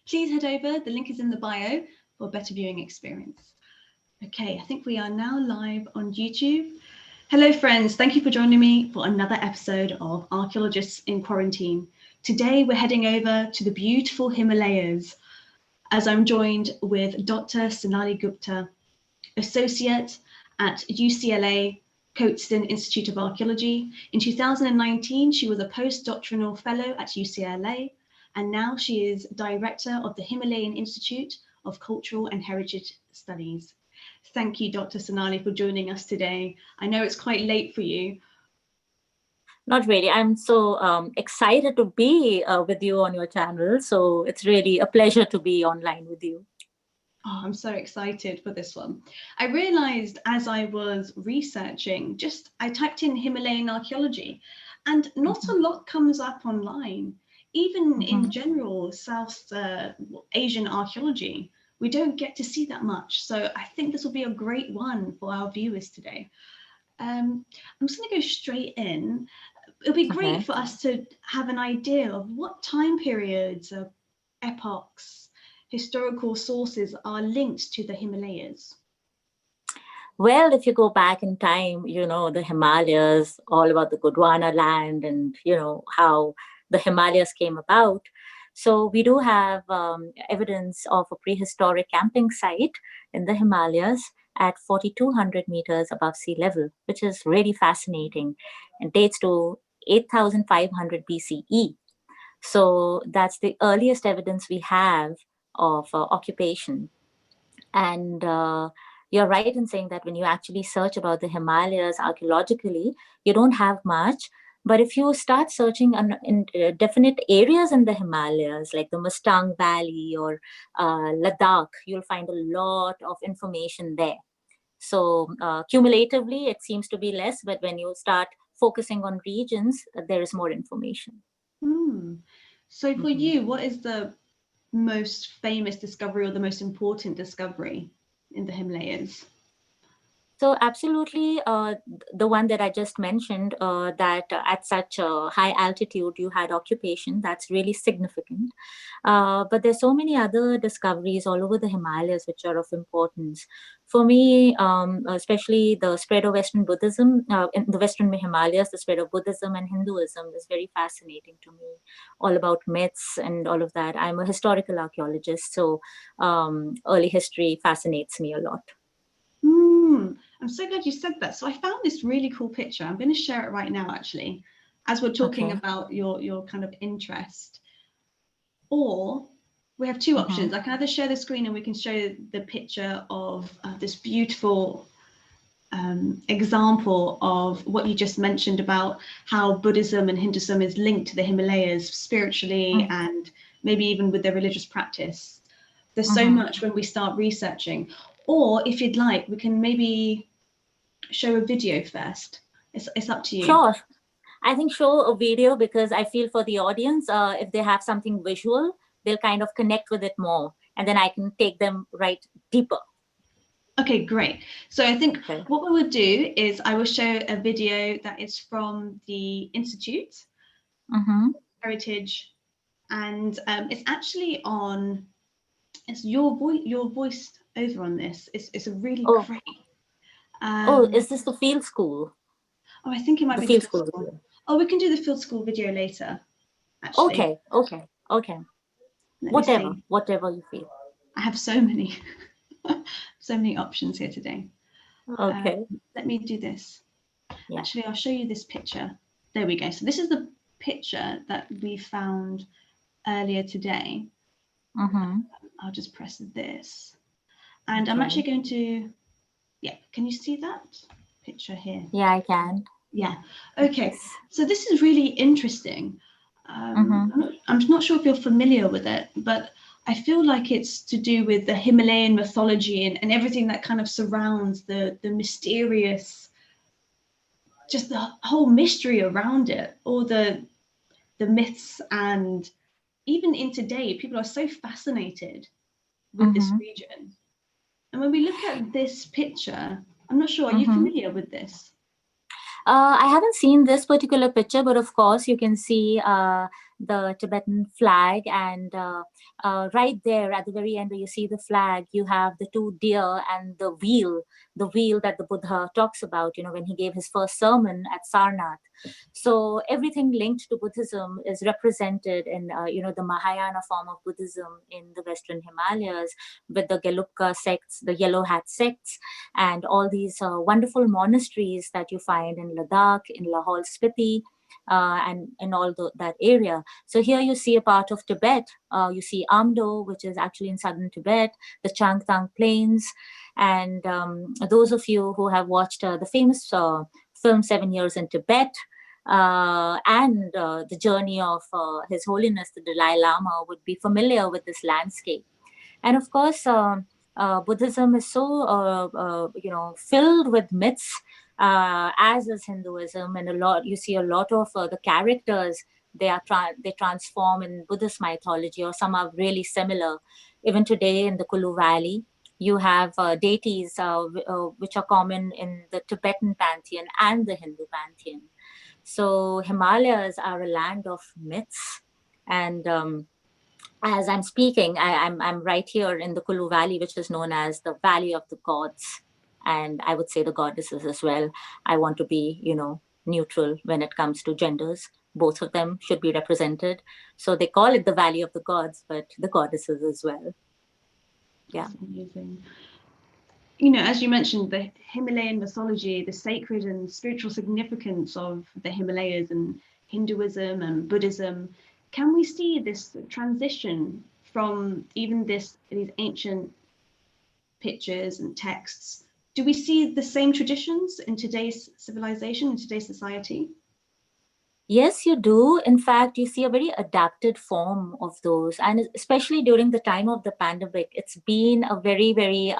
please head over. The link is in the bio for a better viewing experience. Okay, I think we are now live on YouTube. Hello friends, thank you for joining me for another episode of Archaeologists in Quarantine. Today we're heading over to the beautiful Himalayas as I'm joined with Dr. Sonali Gupta, Associate at UCLA Cotsen Institute of Archaeology. In 2019, she was a postdoctoral fellow at UCLA, and now she is director of the Himalayan Institute of Cultural and Heritage Studies. Thank you, Dr. Sonali, for joining us today. I know it's quite late for you. Not really. I'm so excited to be with you on your channel. So it's really a pleasure to be online with you. Oh, I'm so excited for this one. I realized as I was researching, I typed in Himalayan archaeology, and not a lot comes up online. Even in general, South Asian archaeology, we don't get to see that much. So I think this will be a great one for our viewers today. I'm just going to go straight in. It'll be great for us to have an idea of what time periods, epochs, historical sources are linked to the Himalayas. Well, if you go back in time, you know, the Himalayas, all about the Gondwana land and, you know, how the Himalayas came about. So we do have evidence of a prehistoric camping site in the Himalayas at 4,200 meters above sea level, which is really fascinating and dates to 8,500 BCE. So that's the earliest evidence we have of occupation. And you're right in saying that when you actually search about the Himalayas archaeologically, you don't have much. But if you start searching in definite areas in the Himalayas, like the Mustang Valley or Ladakh, you'll find a lot of information there. So cumulatively, it seems to be less, but when you start focusing on regions, there is more information. So for you, what is the most famous discovery or the most important discovery in the Himalayas? So absolutely, the one that I just mentioned, that at such a high altitude you had occupation, that's really significant. But there's so many other discoveries all over the Himalayas which are of importance. For me, especially the spread of Western Buddhism, in the Western Himalayas, the spread of Buddhism and Hinduism is very fascinating to me, all about myths and all of that. I'm a historical archaeologist, so early history fascinates me a lot. I'm so glad you said that. So I found this really cool picture. I'm going to share it right now, actually, as we're talking about your kind of interest. Or we have two options. I can either share the screen and we can show the picture of this beautiful example of what you just mentioned about how Buddhism and Hinduism is linked to the Himalayas spiritually and maybe even with their religious practice. There's so much when we start researching. Or if you'd like, we can maybe show a video first. It's up to you. Sure. I think show a video because I feel for the audience, if they have something visual, they'll kind of connect with it more. And then I can take them right deeper. Okay, great. So I think what we will do is I will show a video that is from the Institute, Heritage, and it's actually on, it's your voice over on this. It's a really great. Is this the field school? Oh, I think it might be the field school video. Oh, we can do the field school video later. Actually. Okay. Whatever you feel. I have so many, so many options here today. Okay. Let me do this. Yeah. Actually, I'll show you this picture. There we go. So this is the picture that we found earlier today. I'll just press this. And I'm actually going to, can you see that picture here? Yeah, I can. Yeah, okay. So this is really interesting. I'm not sure if you're familiar with it, but I feel like it's to do with the Himalayan mythology and everything that kind of surrounds the mysterious, just the whole mystery around it, all the myths, and even in today, people are so fascinated with this region. And when we look at this picture, I'm not sure, are you familiar with this? I haven't seen this particular picture, but of course you can see the Tibetan flag, and right there at the very end where you see the flag, you have the two deer and the wheel that the Buddha talks about, when he gave his first sermon at Sarnath. So everything linked to Buddhism is represented in, the Mahayana form of Buddhism in the Western Himalayas, with the Gelugpa sects, the Yellow Hat sects, and all these wonderful monasteries that you find in Ladakh, in Lahaul Spiti, and in all that area. So here you see a part of Tibet. You see Amdo, which is actually in southern Tibet, the Changtang Plains. And those of you who have watched the famous film 7 Years in Tibet, and the journey of His Holiness the Dalai Lama would be familiar with this landscape. And of course, Buddhism is so filled with myths, as is Hinduism, and you see a lot of the characters they transform in Buddhist mythology, or some are really similar. Even today in the Kullu Valey, you have deities which are common in the Tibetan pantheon and the Hindu pantheon. So Himalayas are a land of myths, and as I'm speaking, I'm right here in the Kullu Valley, which is known as the Valley of the Gods, and I would say the goddesses as well. I want to be, neutral when it comes to genders. Both of them should be represented. So they call it the Valley of the Gods, but the goddesses as well. Yeah. That's amazing. As you mentioned, the Himalayan mythology, the sacred and spiritual significance of the Himalayas and Hinduism and Buddhism, can we see this transition from even these ancient pictures and texts? Do we see the same traditions in today's civilization, in today's society? Yes, you do. In fact, you see a very adapted form of those. And especially during the time of the pandemic, it's been a very, very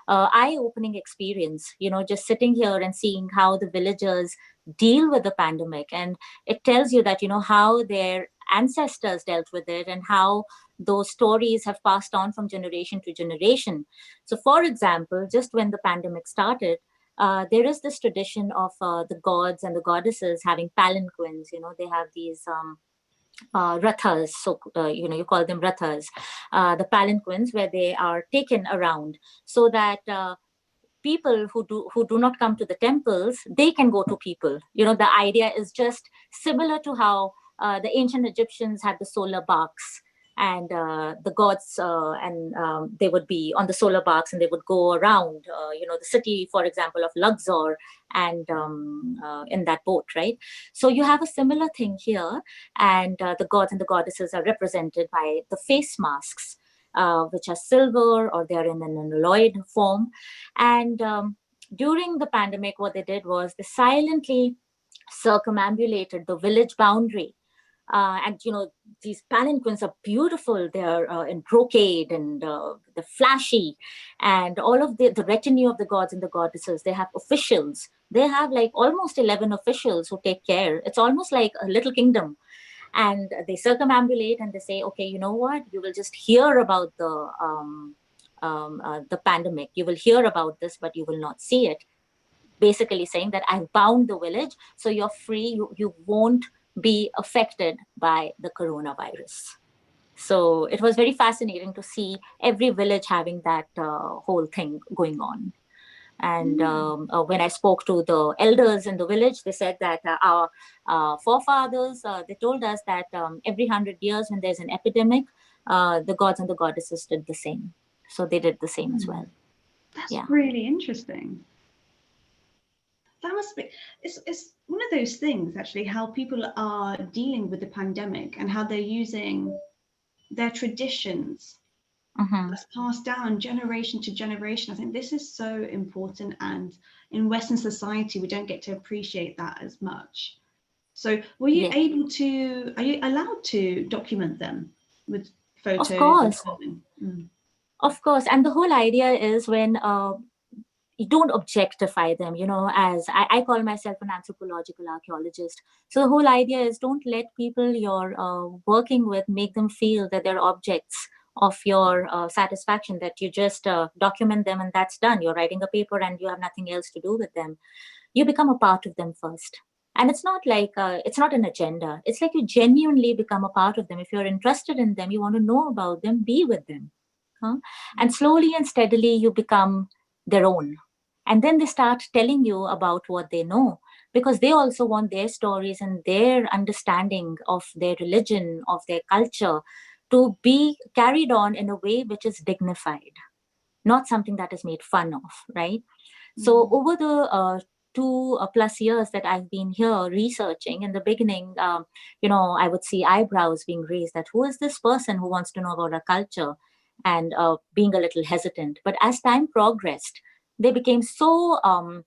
eye-opening experience, just sitting here and seeing how the villagers deal with the pandemic. And it tells you that, how their ancestors dealt with it and how those stories have passed on from generation to generation. So, for example, just when the pandemic started, there is this tradition of the gods and the goddesses having palanquins. They have these rathas, so you call them rathas, the palanquins, where they are taken around so that people who do not come to the temples, they can go to people. The idea is just similar to how the ancient Egyptians had the solar barks, and the gods and they would be on the solar barks, and they would go around the city, for example, of Luxor, and in that boat, right? So you have a similar thing here, and the gods and the goddesses are represented by the face masks, which are silver, or they're in an alloyed form. And during the pandemic, what they did was they silently circumambulated the village boundary. And these palanquins are beautiful. They're in brocade, and they're flashy, and all of the retinue of the gods and the goddesses, they have officials. They have like almost 11 officials who take care. It's almost like a little kingdom. And they circumambulate, and they say, okay, you know what? You will just hear about the pandemic. You will hear about this, but you will not see it. Basically saying that I've bound the village, so you're free. You won't be affected by the coronavirus. So it was very fascinating to see every village having that whole thing going on. And when I spoke to the elders in the village, they said that our forefathers, they told us that every 100 years when there's an epidemic, the gods and the goddesses did the same. So they did the same as well. That's really interesting. That must be, it's one of those things, actually, how people are dealing with the pandemic and how they're using their traditions that's passed down generation to generation. I think this is so important, and in Western society we don't get to appreciate that as much. So were you able to, are you allowed to document them with photos? Of course. Of course. And the whole idea is when you don't objectify them, as I call myself an anthropological archaeologist. So the whole idea is don't let people you're working with make them feel that they're objects of your satisfaction, that you just document them and that's done. You're writing a paper and you have nothing else to do with them. You become a part of them first. And it's not like, it's not an agenda. It's like you genuinely become a part of them. If you're interested in them, you want to know about them, be with them. Huh? And slowly and steadily, you become their own. And then they start telling you about what they know, because they also want their stories and their understanding of their religion, of their culture, to be carried on in a way which is dignified, not something that is made fun of, right? So Mm. over the 2+ years that I've been here researching, in the beginning, I would see eyebrows being raised that who is this person who wants to know about our culture, and being a little hesitant. But as time progressed, they became so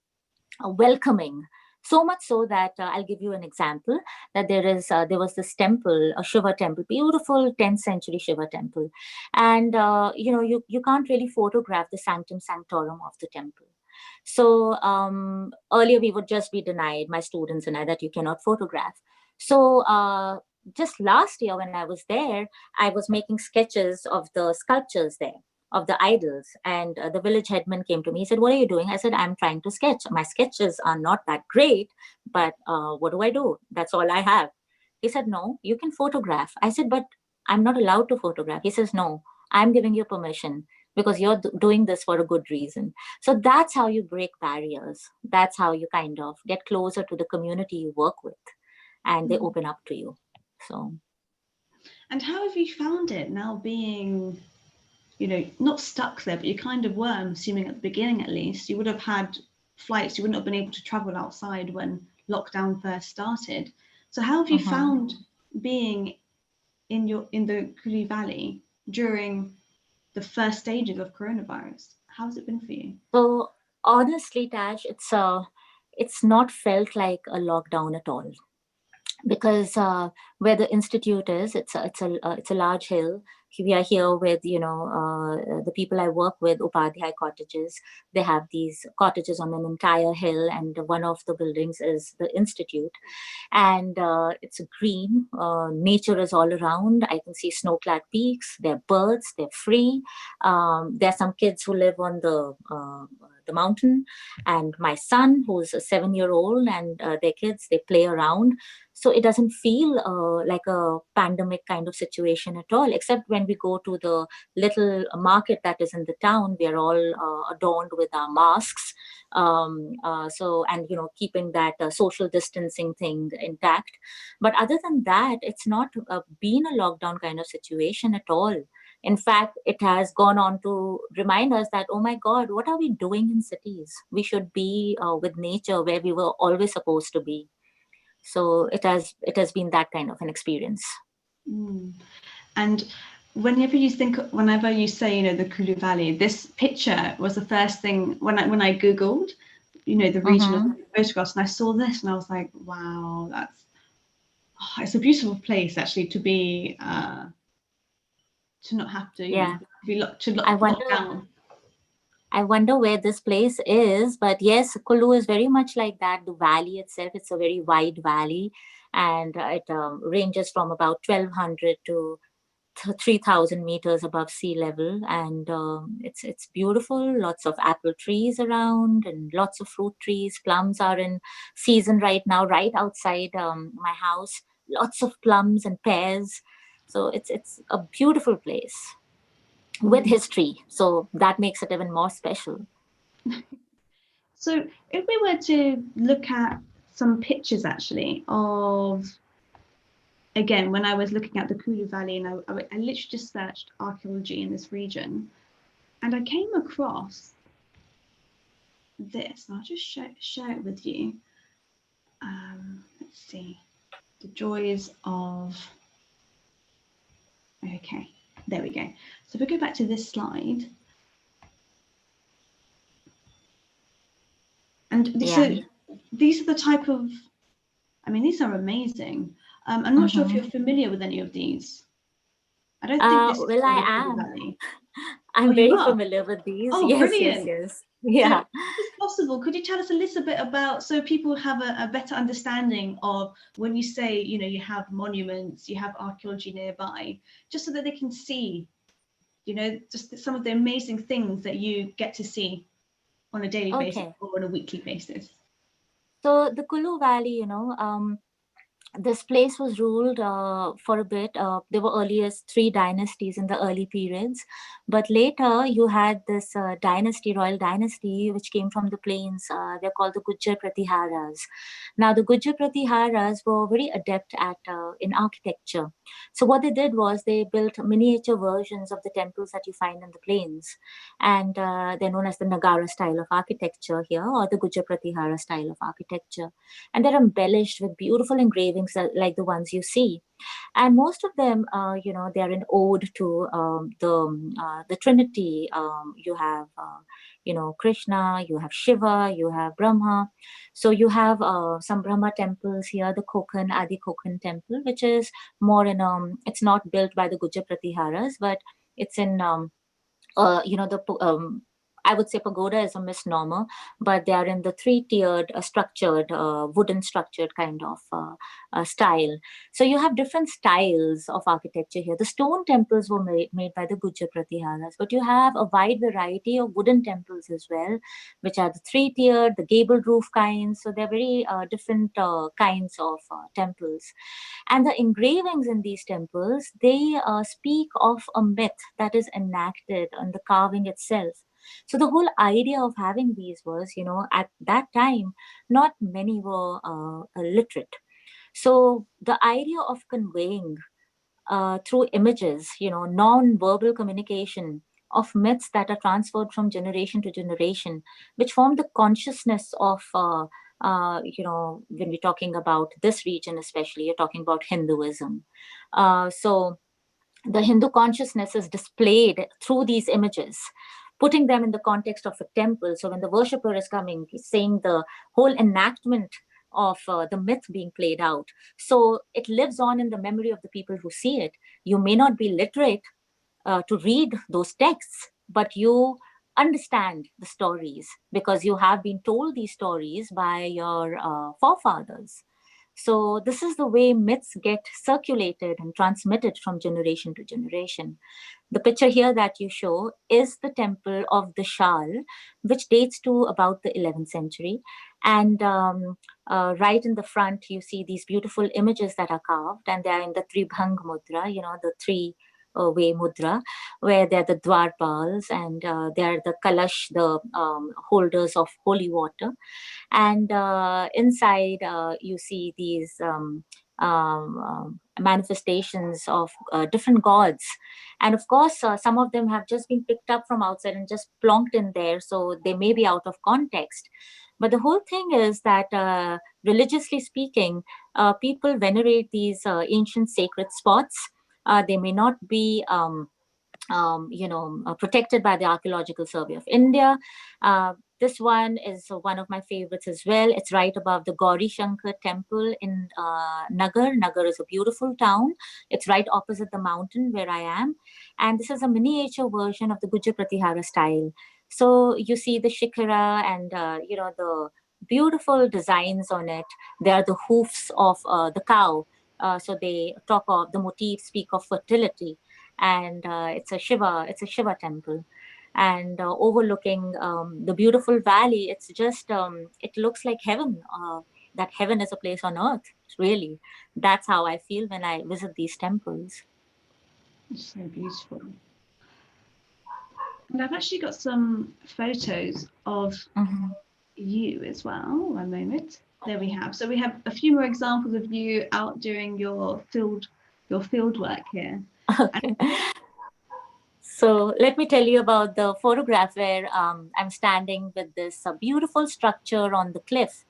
welcoming. So much so that I'll give you an example, that there was this temple, a Shiva temple, beautiful 10th century Shiva temple. And, you can't really photograph the sanctum sanctorum of the temple. So earlier we would just be denied, my students and I, that you cannot photograph. So just last year when I was there, I was making sketches of the sculptures there, of the idols. And the village headman came to me. He said, "What are you doing?" I said, "I'm trying to sketch. My sketches are not that great, but what do I do? That's all I have." He said, "No, you can photograph." I said, "But I'm not allowed to photograph." He says, "No, I'm giving you permission because you're doing this for a good reason." So that's how you break barriers. That's how you kind of get closer to the community you work with, and they Mm. open up to you. So. And how have you found it now being, not stuck there, but you kind of were, I'm assuming at the beginning at least, you would have had flights, you wouldn't have been able to travel outside when lockdown first started. So how have you Mhm. found being in the Kullu Valley during the first stages of coronavirus? How's it been for you? So honestly, Tash, it's not felt like a lockdown at all, because where the institute is, it's a large hill. We are here with the people I work with, Upadhyay cottages. They have these cottages on an entire hill, and one of the buildings is the institute. And it's green. Nature is all around. I can see snow-clad peaks. There are birds. They're free. There are some kids who live on the mountain, and my son, who's a 7-year-old, and their kids, they play around. So it doesn't feel like a pandemic kind of situation at all, except when we go to the little market that is in the town. We are all adorned with our masks. And keeping that social distancing thing intact. But other than that, it's not been a lockdown kind of situation at all. In fact, it has gone on to remind us that, oh my God, what are we doing in cities? We should be with nature where we were always supposed to be. So it has been that kind of an experience. Mm. And whenever you say, the Kullu Valley, this picture was the first thing when I Googled, the region of Mm-hmm. photographs, and I saw this and I was like, wow, it's a beautiful place actually to be, to not have to, Yeah. be I locked wonder down. I wonder where this place is, but yes, Kulu is very much like that. The valley itself, it's a very wide valley, and it ranges from about 1,200 to 3,000 meters above sea level, and it's beautiful. Lots of apple trees around, and lots of fruit trees. Plums are in season right now, right outside my house. Lots of plums and pears. So it's a beautiful place with Mm. history. So that makes it even more special. So if we were to look at some pictures actually of, again, when I was looking at the Kulu Valley, and I literally just searched archaeology in this region, and I came across this, and I'll just share it with you. Let's see, the joys of, okay, there we go. So if we go back to this slide, and Yeah. so these are the type of, these are amazing. I'm not sure if you're Mm-hmm. familiar with any of these. I don't think this is Well, for I the Kulu am. Valley. Oh, I'm you very are? familiar with these. Oh, Yes, yes, brilliant. yes. So Yeah. if it's possible, could you tell us a little bit about, so people have a better understanding of when you say, you have monuments, you have archaeology nearby, just so that they can see, just some of the amazing things that you get to see on a daily basis Okay. or on a weekly basis? So the Kullu Valley, this place was ruled for a bit. There were earliest three dynasties in the early periods, but later you had this dynasty, royal dynasty, which came from the plains. They're called the Gujjar Pratiharas. Now, the Gujjar Pratiharas were very adept at in architecture. So what they did was they built miniature versions of the temples that you find in the plains, and they're known as the Nagara style of architecture here, or the Gujjar Pratihara style of architecture, and they're embellished with beautiful engravings like the ones you see. And most of them, they are an ode to the Trinity. You have, Krishna, you have Shiva, you have Brahma. So you have some Brahma temples here, the Kokhan, Adi Kokhan temple, which is more in, it's not built by the Gujjar Pratiharas, but it's in I would say pagoda is a misnomer, but they are in the three-tiered, structured, wooden structured kind of style. So you have different styles of architecture here. The stone temples were made by the Gujjar Pratiharas, but you have a wide variety of wooden temples as well, which are the three-tiered, the gabled roof kinds. So they're very different kinds of temples. And the engravings in these temples, they speak of a myth that is enacted on the carving itself. So the whole idea of having these was, at that time, not many were literate. So the idea of conveying through images, non-verbal communication of myths that are transferred from generation to generation, which form the consciousness of, when we're talking about this region, especially, you're talking about Hinduism. So the Hindu consciousness is displayed through these images, putting them in the context of a temple. So when the worshipper is coming, he's saying the whole enactment of the myth being played out. So it lives on in the memory of the people who see it. You may not be literate to read those texts, but you understand the stories because you have been told these stories by your forefathers. So this is the way myths get circulated and transmitted from generation to generation. The picture here that you show is the temple of the Shal, which dates to about the 11th century. And right in the front, you see these beautiful images that are carved, and they are in the Tribhang Mudra, the three way mudra, where they're the dwarpals and they're the kalash, the holders of holy water. And inside, you see these manifestations of different gods. And of course, some of them have just been picked up from outside and just plonked in there, so they may be out of context. But the whole thing is that, religiously speaking, people venerate these ancient sacred spots. They may not be protected by the Archaeological Survey of India. This one is one of my favorites as well. It's right above the Gauri Shankar temple in Nagar. Nagar is a beautiful town. It's right opposite the mountain where I am. And this is a miniature version of the Gujjar Pratihara style. So you see the shikara and, the beautiful designs on it. They are the hoofs of the cow. So they talk of the motifs, speak of fertility, and it's a Shiva temple, and overlooking the beautiful valley. It's just it looks like heaven. That heaven is a place on earth. Really, that's how I feel when I visit these temples. It's so beautiful. And I've actually got some photos of you as well. One moment. There we have. So we have a few more examples of you out doing your field work here. Okay. So let me tell you about the photograph where I'm standing with this beautiful structure on the cliff.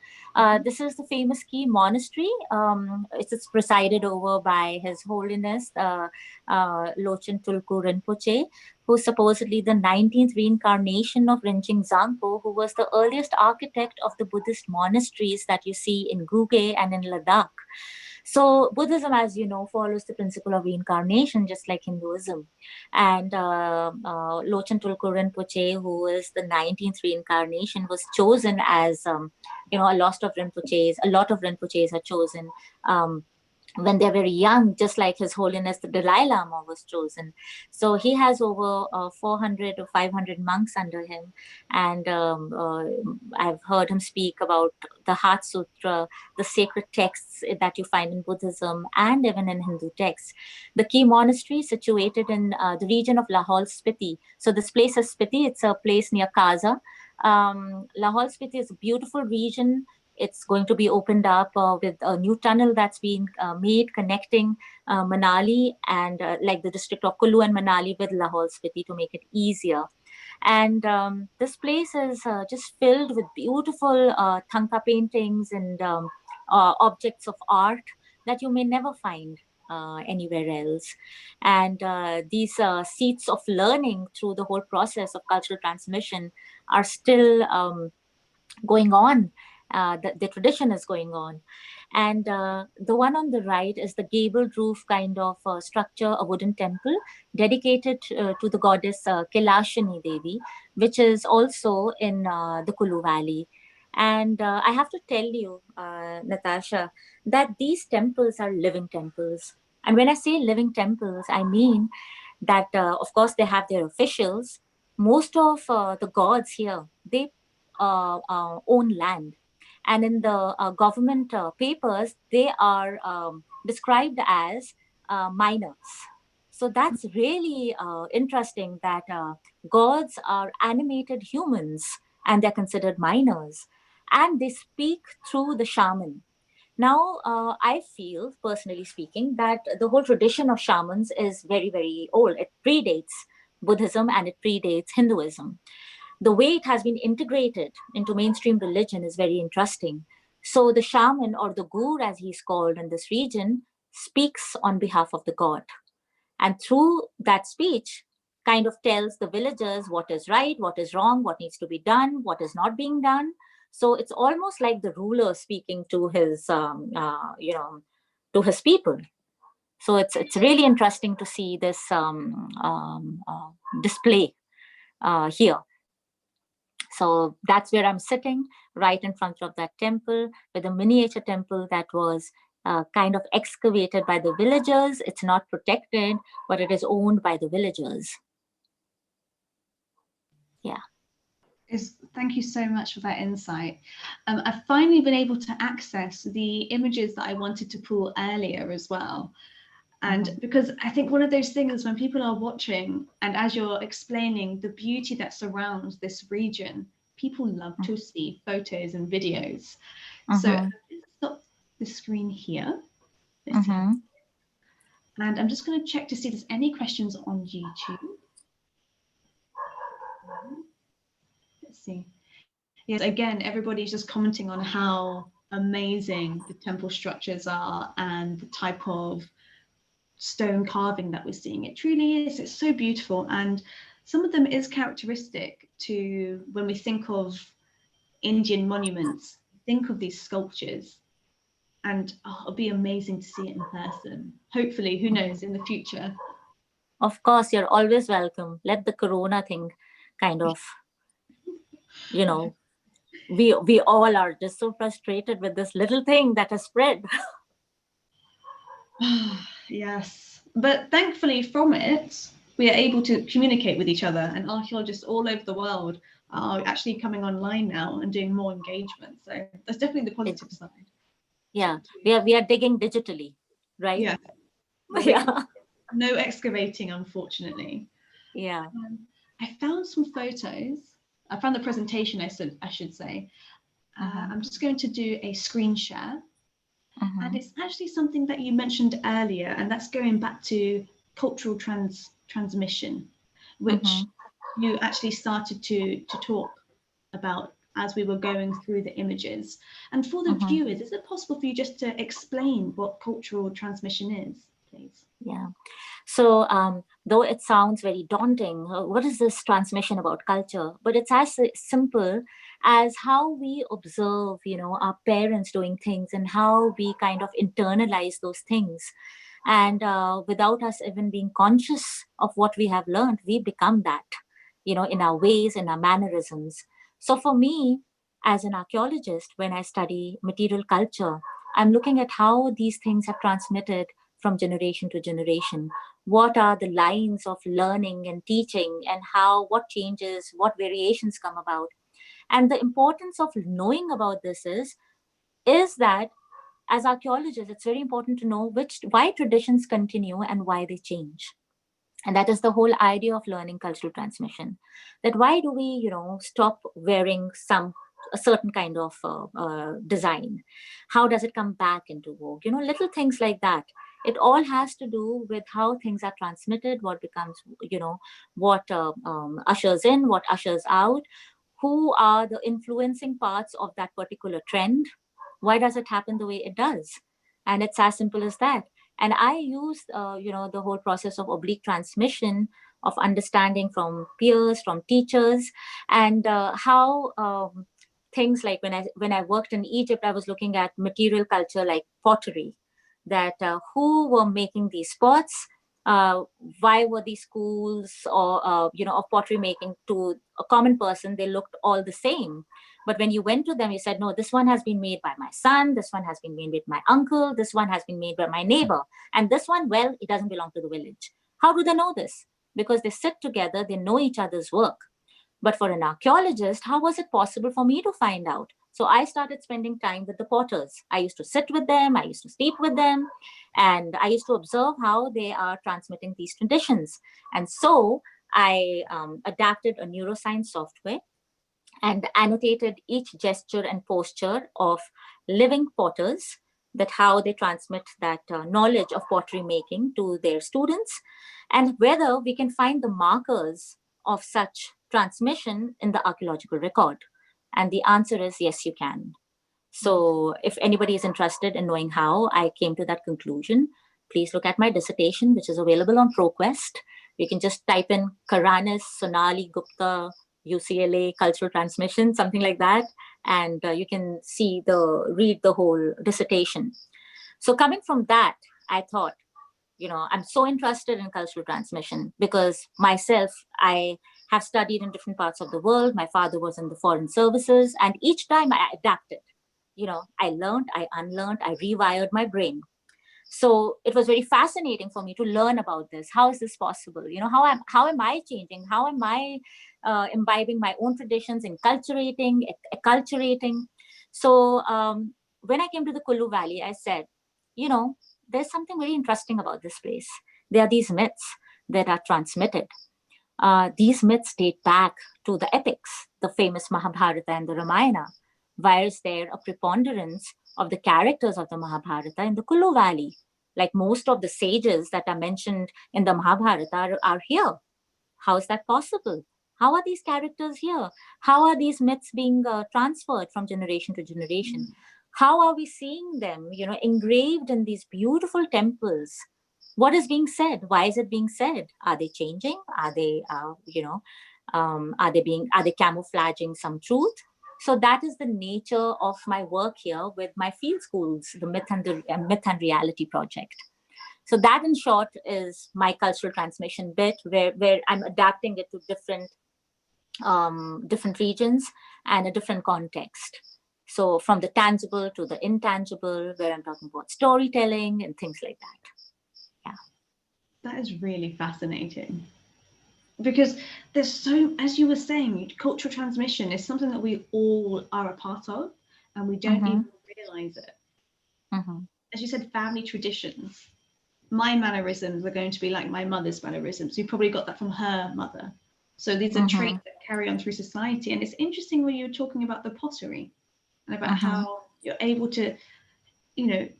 This is the famous key monastery. It's presided over by His Holiness Lochen Tulku Rinpoche, who's supposedly the 19th reincarnation of Rinchen Zangpo, who was the earliest architect of the Buddhist monasteries that you see in Guge and in Ladakh. So Buddhism, as you know, follows the principle of reincarnation, just like Hinduism. And Lochen Tulku Rinpoche, who is the 19th reincarnation, was chosen as, a lot of Rinpoches are chosen when they're very young, just like His Holiness the Dalai Lama was chosen. So he has over 400 or 500 monks under him. And I've heard him speak about the Heart Sutra, the sacred texts that you find in Buddhism and even in Hindu texts. The key monastery situated in the region of Lahaul Spiti. So this place is Spiti, it's a place near Kaza. Lahaul Spiti is a beautiful region. It's going to be opened up with a new tunnel that's been made connecting Manali and like the district of Kullu and Manali with Lahaul Spiti to make it easier. And this place is just filled with beautiful Thangka paintings and objects of art that you may never find anywhere else. And these seats of learning through the whole process of cultural transmission are still going on. The tradition is going on. And the one on the right is the gabled roof kind of structure, a wooden temple dedicated to the goddess Kailashini Devi, which is also in the Kullu Valey. And I have to tell you, Natasha, that these temples are living temples. And when I say living temples, I mean that, of course, they have their officials. Most of the gods here, they own land. And in the government papers, they are described as miners. So that's really interesting that gods are animated humans and they're considered miners. And they speak through the shaman. Now, I feel, personally speaking, that the whole tradition of shamans is very, very old. It predates Buddhism and it predates Hinduism. The way it has been integrated into mainstream religion is very interesting. So the shaman, or the gur as he's called in this region, speaks on behalf of the god. And through that speech, kind of tells the villagers what is right, what is wrong, what needs to be done, what is not being done. So it's almost like the ruler speaking to his, to his people. So it's really interesting to see this display here. So that's where I'm sitting, right in front of that temple, with a miniature temple that was kind of excavated by the villagers. It's not protected, but it is owned by the villagers. Yeah. Thank you so much for that insight. I've finally been able to access the images that I wanted to pull earlier as well. And because I think one of those things when people are watching and as you're explaining the beauty that surrounds this region, people love to see photos and videos. So let's stop the screen here. And I'm just going to check to see if there's any questions on YouTube. Let's see. Yes, again, everybody's just commenting on how amazing the temple structures are and the type of stone carving that we're seeing. It truly is. It's so beautiful, and some of them is characteristic to when we think of Indian monuments, think of these sculptures, and it'll be amazing to see it in person. Hopefully, who knows, in the future. Of course, you're always welcome. Let the corona thing kind of, we all are just so frustrated with this little thing that has spread. Yes, but thankfully from it, we are able to communicate with each other, and archaeologists all over the world are actually coming online now and doing more engagement. So that's definitely the positive side. Yeah, we are digging digitally, right? Yeah. Yeah. No excavating, unfortunately. Yeah. I found some photos. I found the presentation, I should say. I'm just going to do a screen share. And it's actually something that you mentioned earlier, and that's going back to cultural transmission, which you actually started to talk about as we were going through the images. And for the viewers, is it possible for you just to explain what cultural transmission is, please? Yeah. So though it sounds very daunting, what is this transmission about culture? But it's as simple as how we observe, our parents doing things and how we kind of internalize those things. And without us even being conscious of what we have learned, we become that, in our ways, in our mannerisms. So for me, as an archaeologist, when I study material culture, I'm looking at how these things have transmitted from generation to generation. What are the lines of learning and teaching, and what changes, what variations come about. And the importance of knowing about this is that as archaeologists, it's very important to know why traditions continue and why they change. And that is the whole idea of learning cultural transmission. That why do we, stop wearing a certain kind of design? How does it come back into vogue? Little things like that. It all has to do with how things are transmitted, what becomes, what ushers in, what ushers out, who are the influencing parts of that particular trend. Why does it happen the way it does? And it's as simple as that. And I use, the whole process of oblique transmission, of understanding from peers, from teachers, and how things like when I worked in Egypt, I was looking at material culture like pottery, that who were making these pots, why were these schools or of pottery making, to a common person they looked all the same. But when you went to them, you said, no, this one has been made by my son, this one has been made by my uncle, this one has been made by my neighbor, and this one, well, it doesn't belong to the village. How do they know this? Because they sit together, they know each other's work. But for an archaeologist, how was it possible for me to find out? So I started spending time with the potters. I used to sit with them, I used to sleep with them, and I used to observe how they are transmitting these traditions. And so I adapted a neuroscience software and annotated each gesture and posture of living potters, that how they transmit that knowledge of pottery making to their students, and whether we can find the markers of such transmission in the archaeological record. And the answer is yes, you can. So if anybody is interested in knowing how I came to that conclusion, please look at my dissertation, which is available on ProQuest. You can just type in Karanis, Sonali, Gupta, UCLA cultural transmission, something like that, and you can read the whole dissertation. So coming from that, I thought, I'm so interested in cultural transmission because myself, I have studied in different parts of the world. My father was in the foreign services, and each time I adapted. I learned, I unlearned, I rewired my brain. So it was very fascinating for me to learn about this. How is this possible? How am I changing? How am I imbibing my own traditions, enculturating, acculturating? So when I came to the Kullu Valey, I said, there's something very interesting about this place. There are these myths that are transmitted. These myths date back to the epics, the famous Mahabharata and the Ramayana. Why is there a preponderance of the characters of the Mahabharata in the Kullu Valey? Like most of the sages that are mentioned in the Mahabharata are here. How is that possible? How are these characters here? How are these myths being transferred from generation to generation? How are we seeing them, engraved in these beautiful temples? What is being said? Why is it being said? Are they changing? Are they, are they camouflaging some truth? So that is the nature of my work here with my field schools, the Myth and Reality project. So that, in short, is my cultural transmission bit, where I'm adapting it to different regions and a different context. So from the tangible to the intangible, where I'm talking about storytelling and things like that. Yeah. That is really fascinating. Because there's so, as you were saying, cultural transmission is something that we all are a part of, and we don't even realize it. As you said, family traditions. My mannerisms are going to be like my mother's mannerisms. You probably got that from her mother. So these are traits that carry on through society. And it's interesting when you were talking about the pottery and about how you're able to,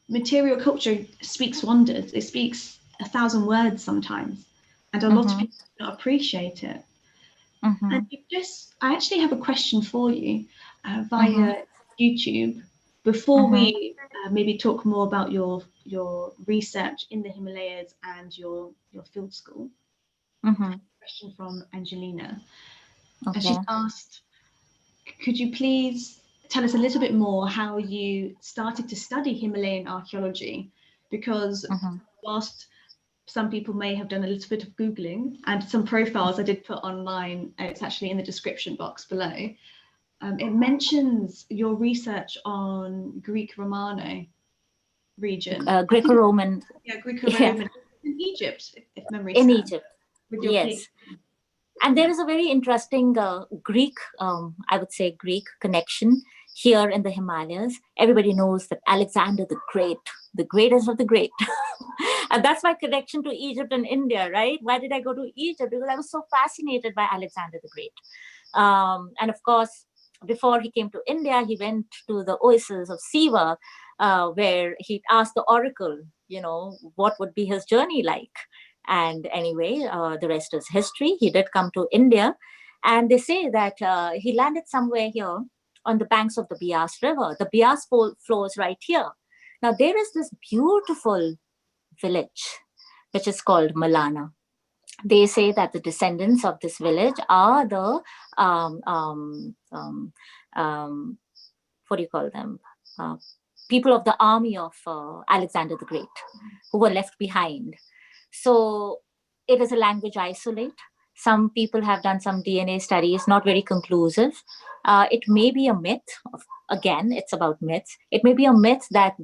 material culture speaks wonders. It speaks 1,000 words sometimes. And a lot of people don't appreciate it. And I actually have a question for you via YouTube before we maybe talk more about your research in the Himalayas and your field school. Question from Angelina. And she's asked, could you please tell us a little bit more how you started to study Himalayan archaeology? Because whilst some people may have done a little bit of Googling, and some profiles I did put online, it's actually in the description box below. It mentions your research on Greek Romano region. Greco-Roman. Yeah, Greco-Roman. Yeah. In Egypt, if memory In serves. Egypt, With your yes. And there is a very interesting Greek, I would say Greek connection here in the Himalayas. Everybody knows that Alexander the Great, the greatest of the great. And that's my connection to Egypt and India, right? Why did I go to Egypt? Because I was so fascinated by Alexander the Great. And of course, before he came to India, he went to the oasis of Siva, where he asked the oracle, what would be his journey like. And anyway, the rest is history. He did come to India. And they say that he landed somewhere here on the banks of the Bias River. The Bias flows right here. Now, there is this beautiful village, which is called Malana. They say that the descendants of this village are the, what do you call them? People of the army of Alexander the Great, who were left behind. So it is a language isolate. Some people have done some DNA studies, not very conclusive. It may be a myth. Again, it's about myths. It may be a myth that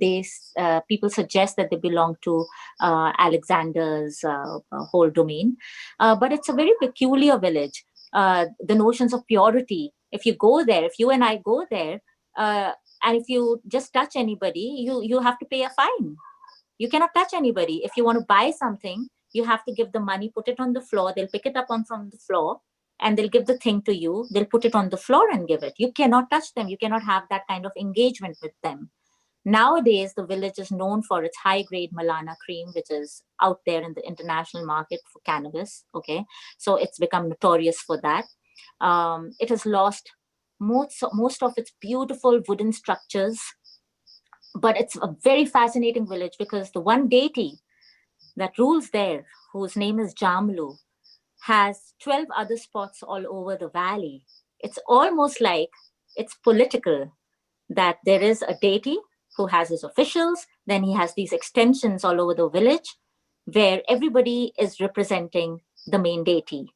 people suggest that they belong to Alexander's whole domain. But it's a very peculiar village. The notions of purity, if you go there, if you and I go there, and if you just touch anybody, you have to pay a fine. You cannot touch anybody. If you want to buy something, you have to give the money, put it on the floor. They'll pick it up from the floor and they'll give the thing to you. They'll put it on the floor and give it. You cannot touch them. You cannot have that kind of engagement with them. Nowadays, the village is known for its high-grade Malana cream, which is out there in the international market for cannabis. Okay, so it's become notorious for that. It has lost most of its beautiful wooden structures. But it's a very fascinating village because the one deity that rules there, whose name is Jamlu, has 12 other spots all over the valley. It's almost like it's political, that there is a deity who has his officials, then he has these extensions all over the village where everybody is representing the main deity.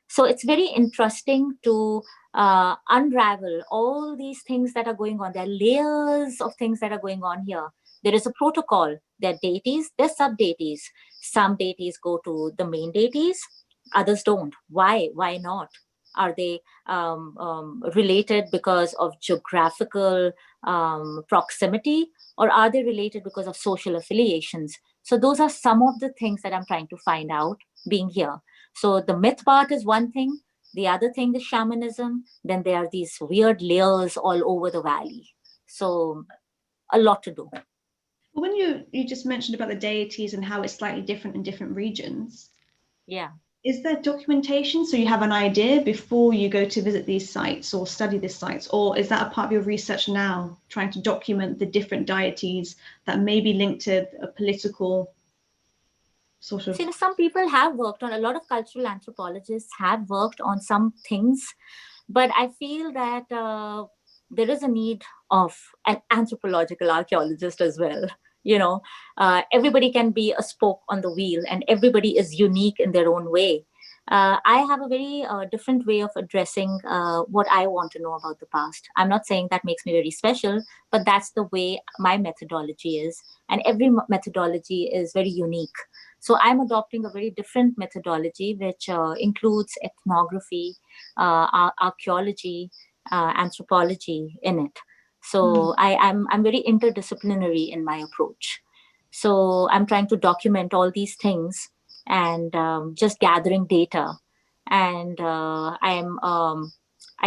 So it's very interesting to unravel all these things that are going on. There are layers of things that are going on here. There is a protocol. There are deities, there are sub-deities. Some deities go to the main deities, others don't. Why? Why not? Are they related because of geographical proximity, or are they related because of social affiliations? So those are some of the things that I'm trying to find out being here. So the myth part is one thing. The other thing is shamanism. Then there are these weird layers all over the valley. So a lot to do. Well, when you just mentioned about the deities and how it's slightly different in different regions. Yeah. Is there documentation so you have an idea before you go to visit these sites or study these sites? Or is that a part of your research now, trying to document the different deities that may be linked to a political sort of... See, some people have worked on, a lot of cultural anthropologists have worked on some things, but I feel that there is a need of an anthropological archaeologist as well. Everybody can be a spoke on the wheel and everybody is unique in their own way. I have a very different way of addressing what I want to know about the past. I'm not saying that makes me very special, but that's the way my methodology is. And every methodology is very unique. So I'm adopting a very different methodology, which includes ethnography, archaeology, anthropology in it. So I'm very interdisciplinary in my approach. So I'm trying to document all these things and just gathering data. And I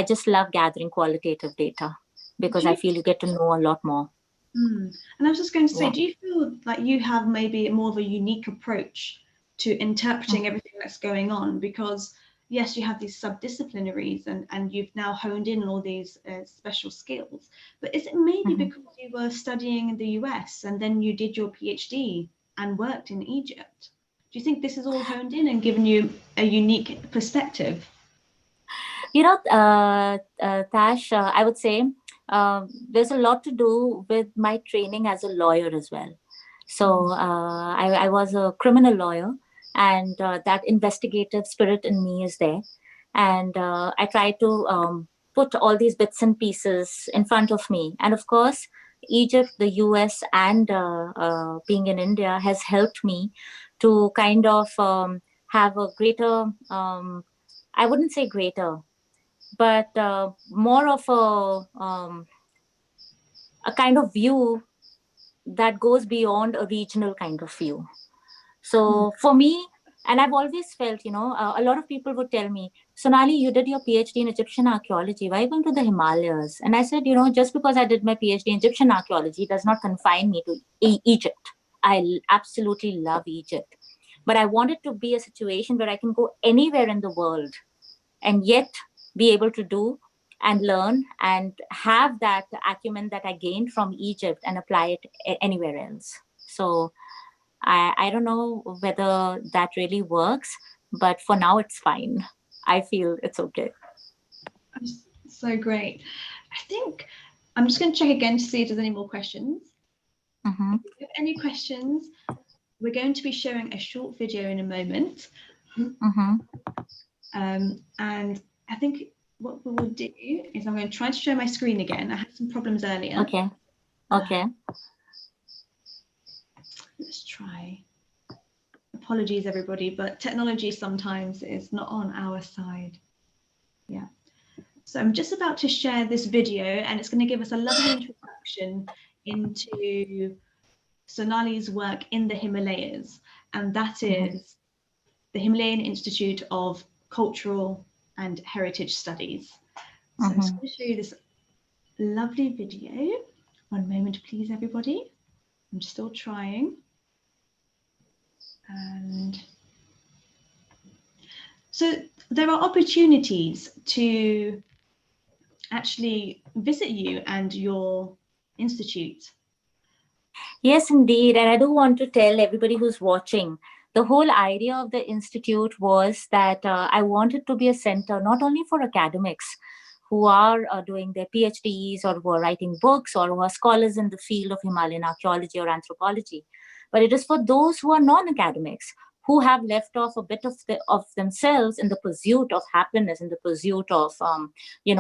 just love gathering qualitative data because I feel you get to know a lot more. And I was just going to say, do you feel like you have maybe more of a unique approach to interpreting everything that's going on? Because yes, you have these subdisciplinaries and you've now honed in on all these special skills, but is it maybe because you were studying in the US and then you did your PhD and worked in Egypt? Do you think this is all honed in and given you a unique perspective? Tash, I would say there's a lot to do with my training as a lawyer as well. So I was a criminal lawyer, and that investigative spirit in me is there. And I try to put all these bits and pieces in front of me. And of course, Egypt, the US, and being in India has helped me to kind of have a greater, I wouldn't say greater, but more of a kind of view that goes beyond a regional kind of view. So for me, and I've always felt, a lot of people would tell me, Sonali, you did your PhD in Egyptian archaeology. Why going to the Himalayas? And I said, just because I did my PhD in Egyptian archaeology does not confine me to Egypt. I absolutely love Egypt. But I want it to be a situation where I can go anywhere in the world and yet be able to do and learn and have that acumen that I gained from Egypt and apply it anywhere else. So I don't know whether that really works, but for now it's fine. I feel it's okay. So great. I think I'm just going to check again to see if there's any more questions. Mm-hmm. If you have any questions, we're going to be showing a short video in a moment. Mm-hmm. And I think what we will do is I'm going to try to share my screen again. I had some problems earlier. Okay. Okay. Let's try. Apologies, everybody, but technology sometimes is not on our side. Yeah. So I'm just about to share this video, and it's going to give us a lovely introduction into Sonali's work in the Himalayas, and that is the Himalayan Institute of Cultural and Heritage Studies. So I'm just going to show you this lovely video. One moment, please, everybody. I'm still trying. And so there are opportunities to actually visit you and your institute. Yes, indeed. And I do want to tell everybody who's watching, the whole idea of the institute was that I wanted to be a center not only for academics who are doing their PhDs or who are writing books or who are scholars in the field of Himalayan archaeology or anthropology, but it is for those who are non-academics who have left off a bit of themselves in the pursuit of happiness, in the pursuit of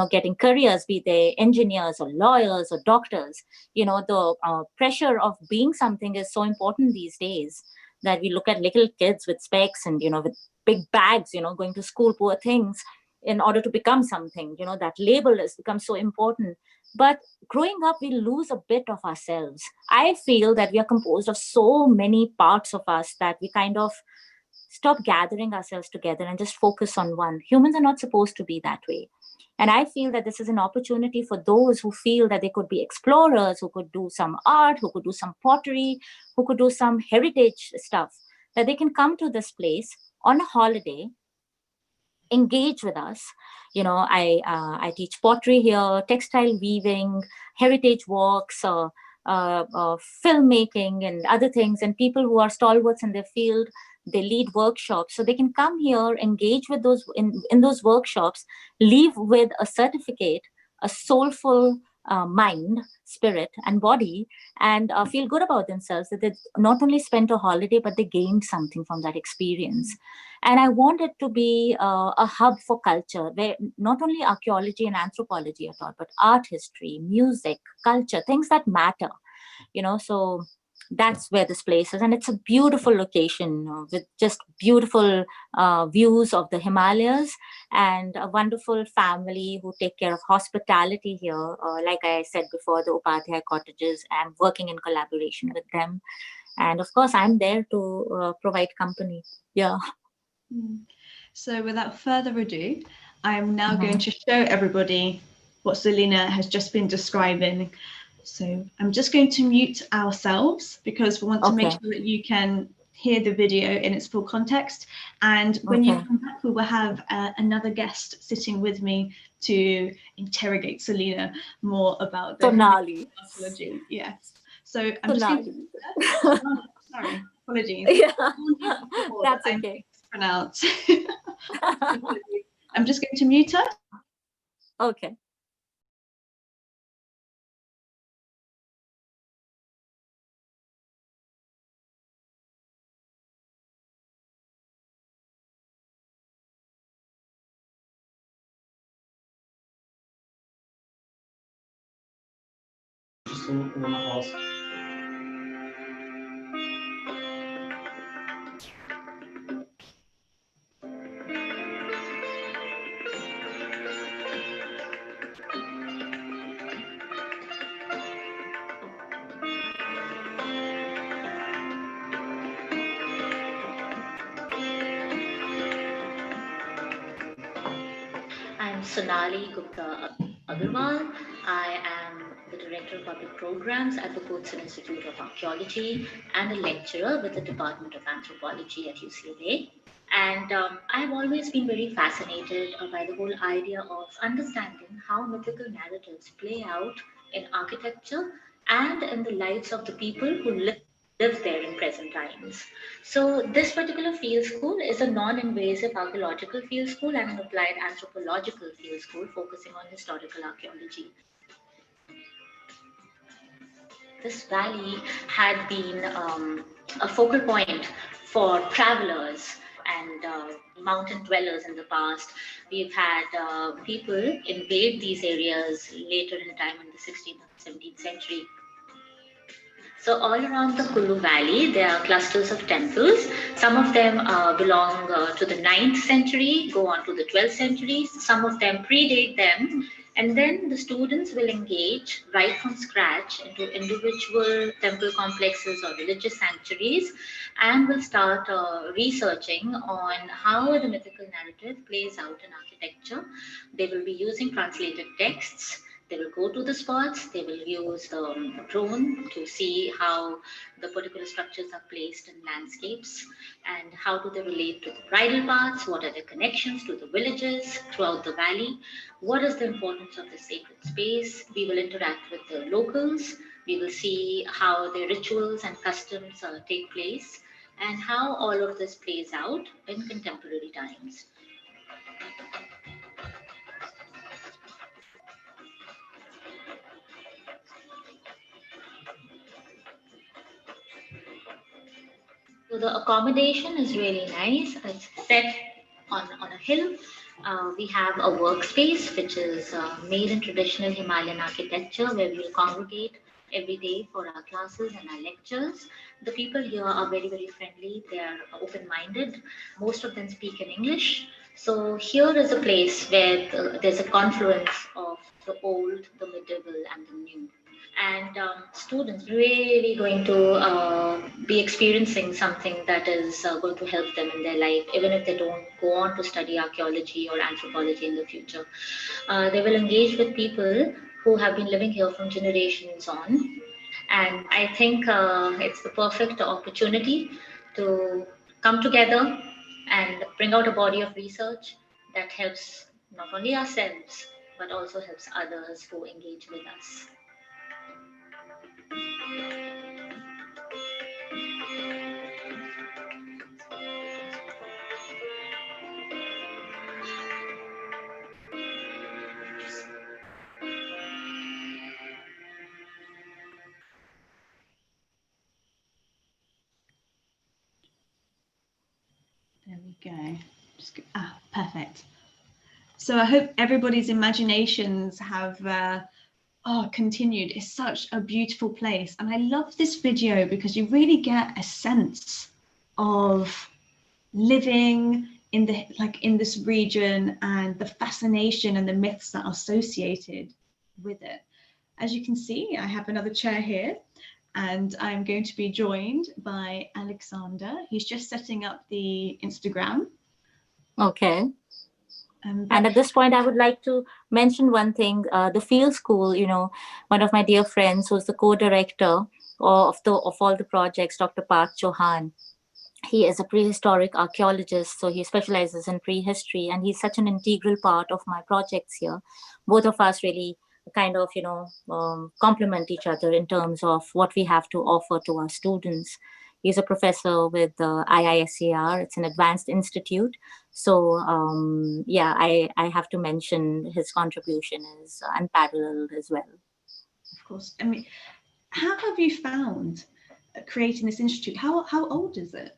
getting careers, be they engineers or lawyers or doctors. The pressure of being something is so important these days that we look at little kids with specs and with big bags, going to school, poor things, in order to become something. That label has become so important. But growing up, we lose a bit of ourselves. I feel that we are composed of so many parts of us that we kind of stop gathering ourselves together and just focus on one. Humans are not supposed to be that way. And I feel that this is an opportunity for those who feel that they could be explorers, who could do some art, who could do some pottery, who could do some heritage stuff, that they can come to this place on a holiday, engage with us. I teach pottery here, textile weaving, heritage walks, filmmaking and other things, and people who are stalwarts in their field, they lead workshops. So they can come here, engage with those in those workshops, leave with a certificate, a soulful mind, spirit, and body, and feel good about themselves that they not only spent a holiday, but they gained something from that experience. And I want it to be a hub for culture, where not only archaeology and anthropology are taught, but art history, music, culture, things that matter. So that's where this place is. And it's a beautiful location with just beautiful views of the Himalayas, and a wonderful family who take care of hospitality here. Like I said before, the Upadhyay cottages, I'm working in collaboration with them. And of course, I'm there to provide company. Yeah. So without further ado, I am now going to show everybody what Selena has just been describing. So I'm just going to mute ourselves because we want to make sure that you can hear the video in its full context. And when you come back, we will have another guest sitting with me to interrogate Selena more about the Sonali. archaeology. Yes. So I'm just going to... Sorry, apologies. Yeah, that's okay. Pronounce. I'm just going to mute her. Okay. soon own a house. I'm Sonali Gupta Agarwal. I am the Director of Public Programs at the Cotsen Institute of Archaeology and a lecturer with the Department of Anthropology at UCLA. And I've always been very fascinated by the whole idea of understanding how mythical narratives play out in architecture and in the lives of the people who live there in present times. So this particular field school is a non-invasive archaeological field school and an applied anthropological field school focusing on historical archaeology. This valley had been a focal point for travelers and mountain dwellers in the past. We've had people invade these areas later in time in the 16th and 17th century. So all around the Kullu Valey, there are clusters of temples. Some of them belong to the 9th century, go on to the 12th century. Some of them predate them. And then the students will engage right from scratch into individual temple complexes or religious sanctuaries and will start researching on how the mythical narrative plays out in architecture. They will be using translated texts. They will go to the spots, they will use the drone to see how the particular structures are placed in landscapes and how do they relate to the bridle paths, what are their connections to the villages throughout the valley, what is the importance of the sacred space. We will interact with the locals, we will see how their rituals and customs take place and how all of this plays out in contemporary times. So the accommodation is really nice. It's set on a hill. We have a workspace which is made in traditional Himalayan architecture where we will congregate every day for our classes and our lectures. The people here are very, very friendly. They are open-minded. Most of them speak in English. So here is a place where there's a confluence of the old, the medieval, and the new. And students really going to be experiencing something that is going to help them in their life, even if they don't go on to study archaeology or anthropology in the future. They will engage with people who have been living here from generations on. And I think it's the perfect opportunity to come together and bring out a body of research that helps not only ourselves, but also helps others who engage with us. There we go. Perfect. So I hope everybody's imaginations have continued. It's such a beautiful place. And I love this video because you really get a sense of living in this region and the fascination and the myths that are associated with it. As you can see, I have another chair here and I'm going to be joined by Alexander. He's just setting up the Instagram. Okay. And at this point, I would like to mention one thing. The field school, one of my dear friends who's the co-director of all the projects, Dr. Park Chauhan. He is a prehistoric archaeologist, so he specializes in prehistory, and he's such an integral part of my projects here. Both of us really kind of, complement each other in terms of what we have to offer to our students. He's a professor with the IISCR. It's an advanced institute. So, I have to mention his contribution is unparalleled as well. Of course. I mean, how have you found creating this institute? How old is it?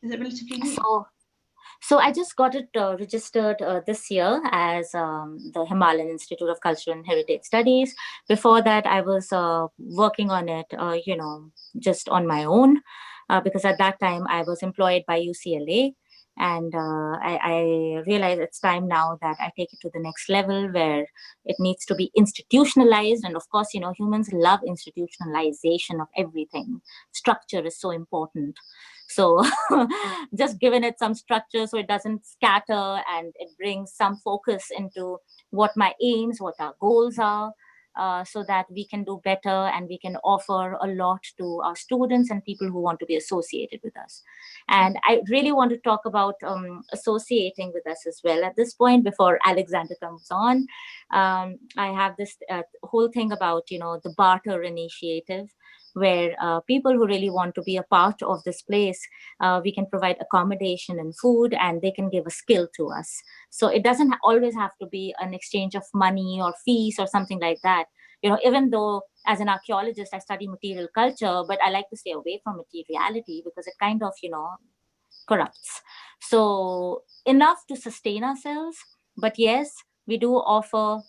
Is it relatively new? So I just got it registered this year as the Himalayan Institute of Cultural and Heritage Studies. Before that, I was working on it, just on my own, because at that time I was employed by UCLA. And I realize it's time now that I take it to the next level where it needs to be institutionalized. And of course, humans love institutionalization of everything. Structure is so important. So just giving it some structure so it doesn't scatter, and it brings some focus into what my aims, what our goals are, so that we can do better and we can offer a lot to our students and people who want to be associated with us. And I really want to talk about associating with us as well. At this point, before Alexander comes on, I have this whole thing about, the Barter initiative, where people who really want to be a part of this place, we can provide accommodation and food, and they can give a skill to us. So it doesn't always have to be an exchange of money or fees or something like that. Even though as an archaeologist, I study material culture, but I like to stay away from materiality because it kind of, corrupts. So enough to sustain ourselves, but yes, we do offer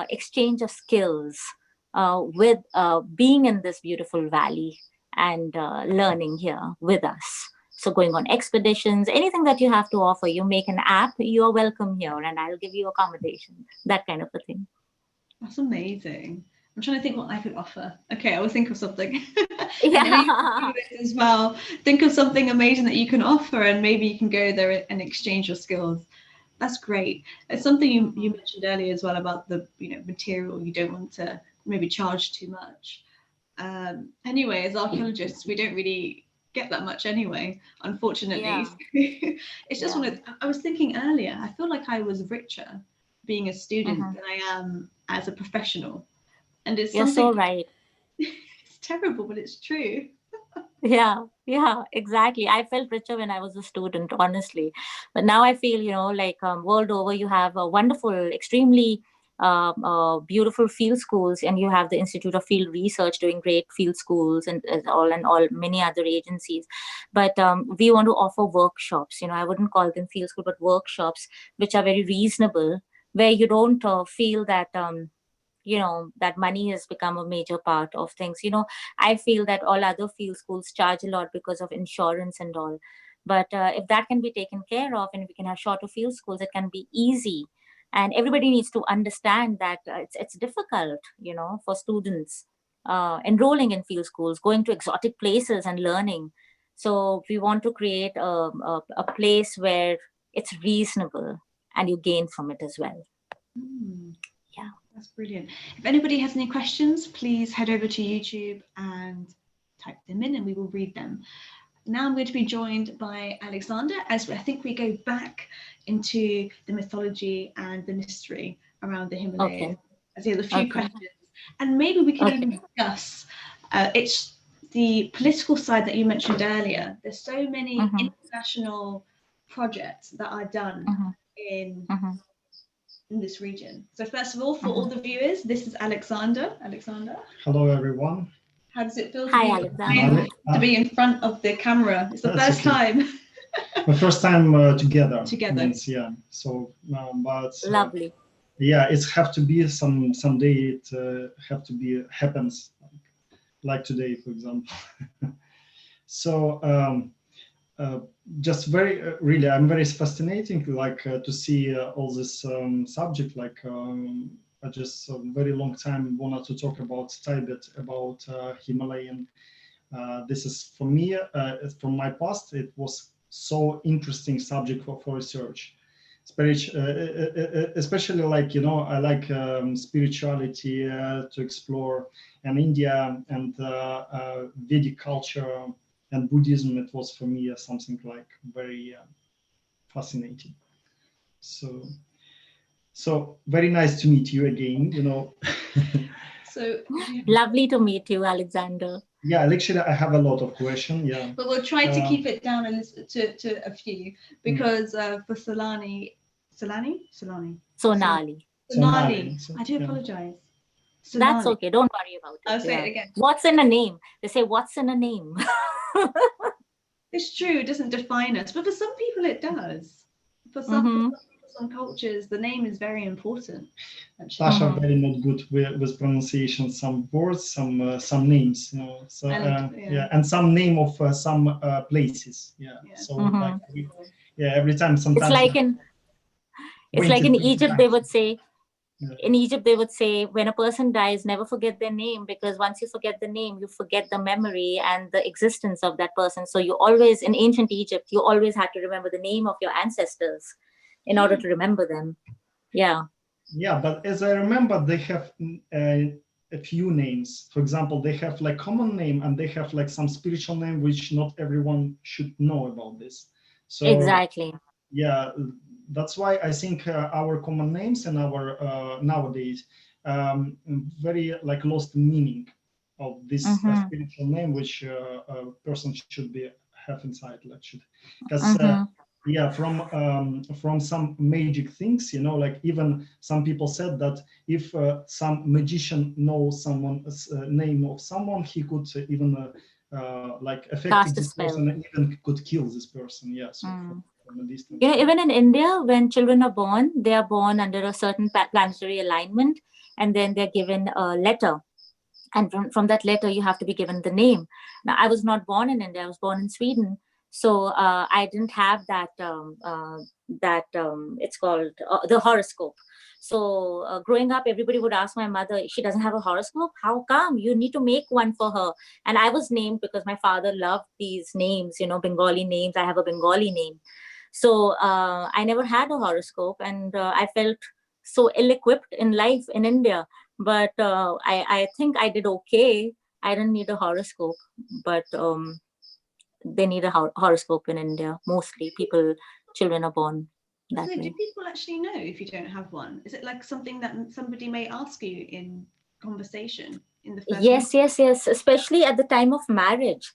exchange of skills with being in this beautiful valley and learning here with us. So going on expeditions, anything that you have to offer, you make an app, you're welcome here, and I'll give you accommodation, that kind of a thing. That's amazing. I'm trying to think what I could offer. Okay, I will think of something. Yeah. And you can do this as well. Think of something amazing that you can offer, and maybe you can go there and exchange your skills. That's great. It's something you mentioned earlier as well about the material. You don't want to maybe charge too much. Anyway, as archaeologists, we don't really get that much anyway, unfortunately. Yeah. It's just I was thinking earlier, I feel like I was richer being a student than I am as a professional. And it's You're so right. It's terrible, but it's true. Yeah, exactly. I felt richer when I was a student, honestly. But now I feel, world over, you have a wonderful, extremely beautiful field schools, and you have the Institute of Field Research doing great field schools and all many other agencies. But we want to offer workshops. I wouldn't call them field school, but workshops which are very reasonable, where you don't feel that. That money has become a major part of things. I feel that all other field schools charge a lot because of insurance and all, but if that can be taken care of and we can have shorter field schools, it can be easy. And everybody needs to understand that it's difficult, for students enrolling in field schools, going to exotic places and learning. So we want to create a place where it's reasonable and you gain from it as well. Yeah. That's brilliant. If anybody has any questions, please head over to YouTube and type them in and we will read them. Now I'm going to be joined by Alexander as I think we go back into the mythology and the mystery around the Himalayas. Okay. I see there's a few questions. And maybe we can even discuss it's the political side that you mentioned earlier. There's so many international projects that are done in this region. So first of all, for all the viewers, this is Alexander. Alexander. Hello, everyone. How does it feel to be in front of the camera? It's the first time. The first time together. Together. Means, yeah. So, but lovely. Yeah, it's have to be someday. It have to be happens like today, for example. So. Just very really, I'm very fascinating, to see all this subject. I just a very long time wanted to talk about Tibet, about Himalayan. This is for me, from my past, it was so interesting subject for research. Especially I like spirituality to explore, and India and Vedic culture. And Buddhism, it was for me something like very fascinating. So very nice to meet you again. So lovely to meet you, Alexander. Yeah, actually, I have a lot of questions. Yeah, but we'll try to keep it down to a few because for Sonali. I do apologize. Sonali. That's okay. Don't worry about it. I'll say it again. What's in a name? They say, what's in a name? It's true, it doesn't define us, but for some people it does. For some cultures, the name is very important. Tasha very not good with pronunciation. Some words, some names, you know. So and some name of some places. So like every time, sometimes it's like in Egypt they would say. In Egypt, they would say, when a person dies, never forget their name, because once you forget the name, you forget the memory and the existence of that person. So you always, in ancient Egypt, you always had to remember the name of your ancestors in order to remember them. Yeah. Yeah, but as I remember, they have a few names. For example, they have like common name and they have like some spiritual name, which not everyone should know about this. So exactly. Yeah, that's why I think our common names and our nowadays very like lost meaning of this spiritual name, which a person should be have inside, like should, because from some magic things, you know, like even some people said that if some magician knows someone's name of someone, he could even like affect this person and even could kill this person. Yeah, so from a distance. You know, even in India, when children are born, they are born under a certain planetary alignment, and then they're given a letter. And from that letter, you have to be given the name. Now, I was not born in India; I was born in Sweden, so I didn't have that. It's called the horoscope. So growing up, everybody would ask my mother, she doesn't have a horoscope. How come? You need to make one for her. And I was named because my father loved these names, you know, Bengali names. I have a Bengali name. So I never had a horoscope, and I felt so ill-equipped in life in India. But I think I did okay. I didn't need a horoscope, but they need a horoscope in India. Mostly children are born that way. Do people actually know if you don't have one? Is it like something that somebody may ask you in conversation in the first Yes. Especially at the time of marriage.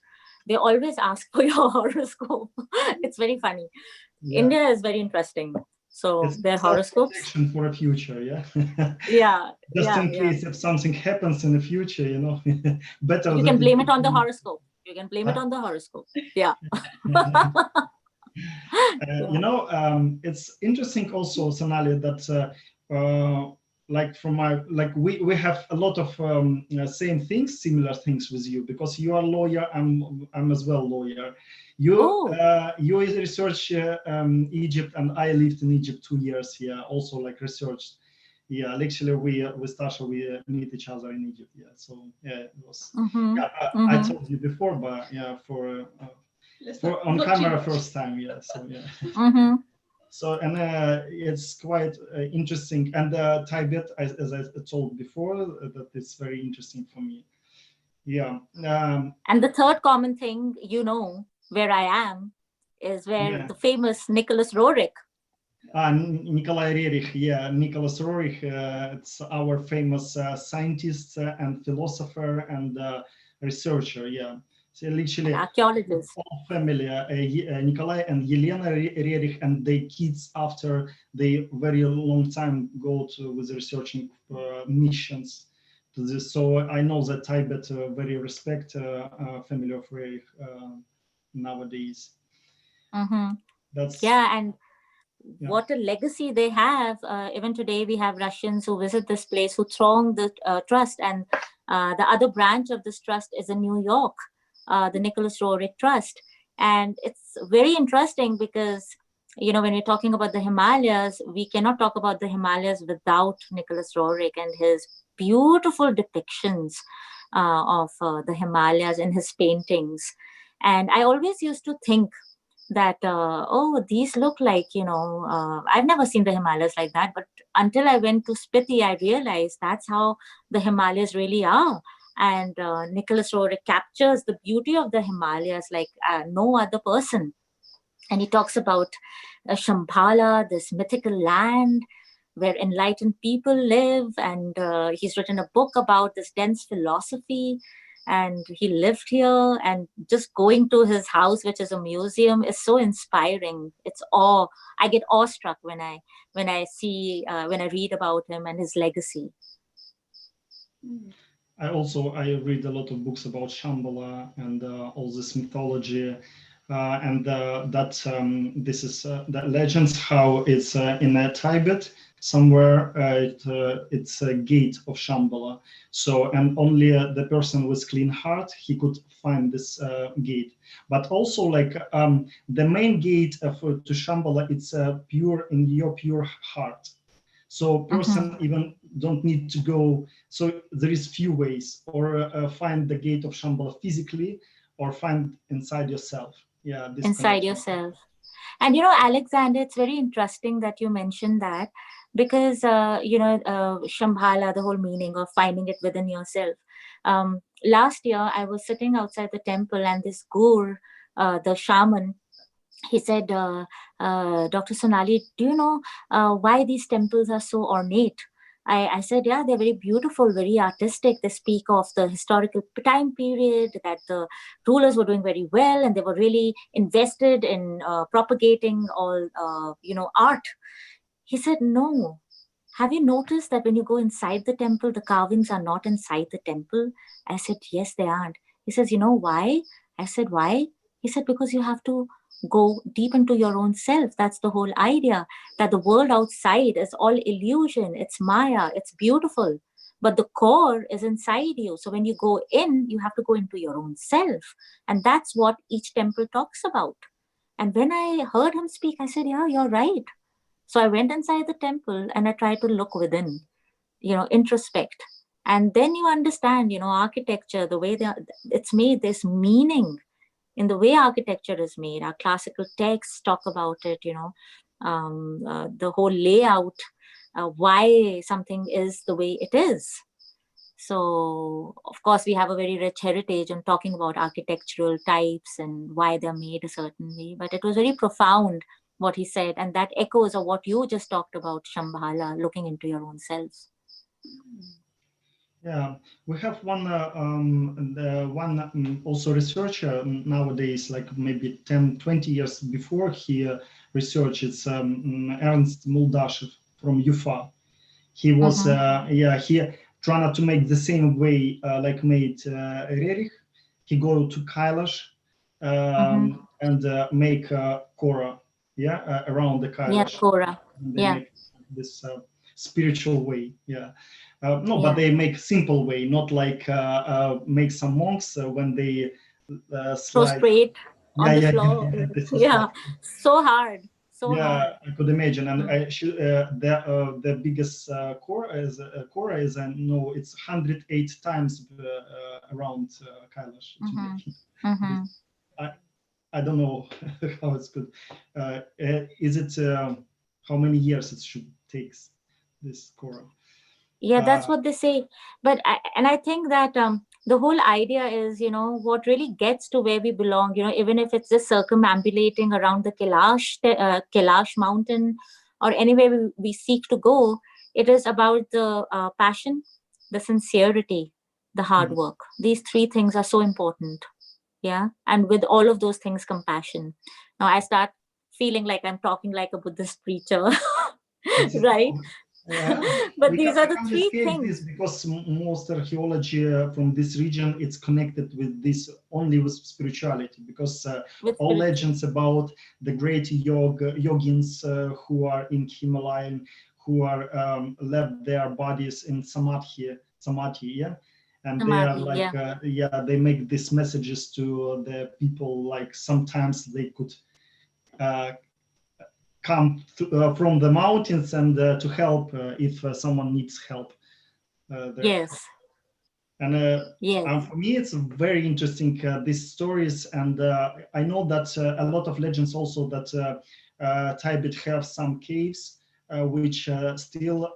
They always ask for your horoscope. It's very funny. Yeah. India is very interesting. So their horoscopes for a future, yeah. Just in case if something happens in the future, you know, better. You can blame it on the horoscope. You can blame it on the horoscope. Yeah. You know, it's interesting also, Sonali, that like from my we have a lot of same things, similar things with you, because you are a lawyer. I'm as well lawyer. You research Egypt, and I lived in Egypt 2 years here, also like researched. Yeah, actually we with Tasha we meet each other in Egypt. Yeah, so yeah, it was. I told you before, but yeah, for on camera first time. Yeah, so yeah. So and it's quite interesting, and Tibet, as I told before, that it's very interesting for me. Yeah. And the third common thing, you know, where I am, is where the famous Nicholas Roerich. Nikolai Roerich, Nicholas Roerich. It's our famous scientist and philosopher and researcher. Yeah. So literally, archaeologists. All family, Nikolai and Yelena Roerich, and their kids, after they very long time go to with researching missions to this. So I know that Tibet very respect family of Roerich nowadays. That's and what a legacy they have. Even today, we have Russians who visit this place, who throng the trust, and the other branch of this trust is in New York. The Nicholas Roerich Trust. And it's very interesting because, you know, when we're talking about the Himalayas, we cannot talk about the Himalayas without Nicholas Roerich and his beautiful depictions of the Himalayas in his paintings. And I always used to think that, these look like, you know, I've never seen the Himalayas like that. But until I went to Spiti, I realized that's how the Himalayas really are. And Nicholas Roerich captures the beauty of the Himalayas like no other person. And he talks about Shambhala, this mythical land where enlightened people live. And he's written a book about this dense philosophy. And he lived here, and just going to his house, which is a museum, is so inspiring. It's awe. I get awestruck when I read about him and his legacy. I read a lot of books about Shambhala and all this mythology. and this is the legends how it's in Tibet somewhere. It's a gate of Shambhala. So, and only the person with clean heart, he could find this gate. But also, like the main gate to Shambhala, it's pure in your pure heart. So person even don't need to go. So there is few ways, or find the gate of Shambhala physically, or find inside yourself. Yeah, this inside connection. yourself. And you know, Alexander, it's very interesting that you mentioned that, because Shambhala, the whole meaning of finding it within yourself. Last year, I was sitting outside the temple, and this gur, the shaman, he said, Dr. Sonali, do you know why these temples are so ornate? I said, yeah, they're very beautiful, very artistic. They speak of the historical time period, that the rulers were doing very well and they were really invested in propagating all, art. He said, no. Have you noticed that when you go inside the temple, the carvings are not inside the temple? I said, yes, they aren't. He says, you know why? I said, why? He said, because you have to go deep into your own self. That's the whole idea, that the world outside is all illusion. It's Maya. It's beautiful. But the core is inside you. So when you go in, you have to go into your own self. And that's what each temple talks about. And when I heard him speak, I said, yeah, you're right. So I went inside the temple and I tried to look within, introspect. And then you understand, architecture, the way it's made, there's meaning in the way architecture is made. Our classical texts talk about it, the whole layout, why something is the way it is. So, of course, we have a very rich heritage on talking about architectural types and why they're made a certain way. But it was very profound what he said. And that echoes of what you just talked about, Shambhala, looking into your own self. Yeah, we have one also researcher nowadays, like maybe 10, 20 years before he researched, it's Ernst Muldashev from UFA. He was, he trying to make the same way like made Rerich. He go to Kailash and make Kora, around the Kailash. Yeah, Kora. They make this spiritual way, but they make simple way, not like make some monks when they slide prostrate on the floor. Yeah, so hard. So hard. I could imagine. And the biggest Kora is no, it's 108 times around Kailash. I don't know how it's good. Is it how many years it should take this Kora? Yeah, that's what they say. But I think that the whole idea is, what really gets to where we belong, even if it's just circumambulating around the Kailash mountain or anywhere we seek to go, it is about the passion, the sincerity, the hard work. These three things are so important. Yeah. And with all of those things, compassion. Now I start feeling like I'm talking like a Buddhist preacher, right? But these are the three things. This because most archaeology from this region, it's connected with this only with spirituality, because all legends about the great yogins who are in Himalayan, who are left their bodies in samadhi, and they are like they make these messages to the people, like sometimes they could come from the mountains and to help if someone needs help. Yes. And for me, it's very interesting, these stories. And I know that a lot of legends also that Tibet have some caves which still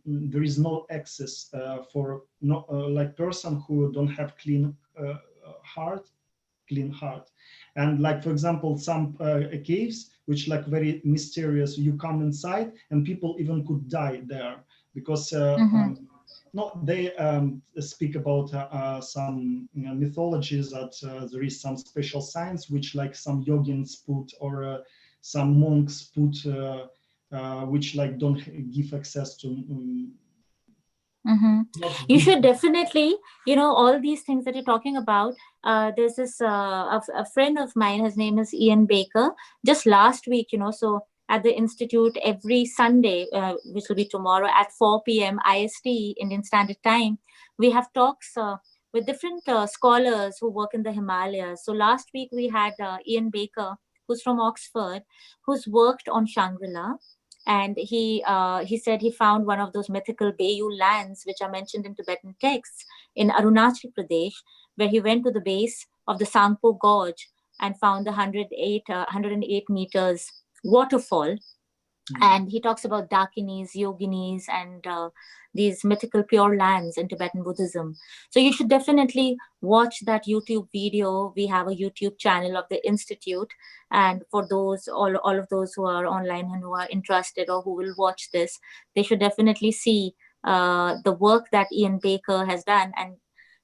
there is no access for like person who don't have clean heart. And like, for example, some caves which like very mysterious, you come inside and people even could die there because they speak about some mythologies that there is some special signs which like some yogins put or some monks put which like don't give access to Mm-hmm. Not You good. should definitely, all these things that you're talking about. There's this a friend of mine. His name is Ian Baker. Just last week, so at the institute every Sunday, which will be tomorrow at 4 p.m. IST Indian Standard Time, we have talks with different scholars who work in the Himalayas. So last week we had Ian Baker, who's from Oxford, who's worked on Shangri-La, and he said he found one of those mythical Bayou lands which are mentioned in Tibetan texts in Arunachal Pradesh, where he went to the base of the Sangpo Gorge and found the 108 meters waterfall. And he talks about Dakinis, Yoginis, and these mythical pure lands in Tibetan Buddhism. So you should definitely watch that YouTube video. We have a YouTube channel of the Institute. And for those, all of those who are online and who are interested or who will watch this, they should definitely see the work that Ian Baker has done. And,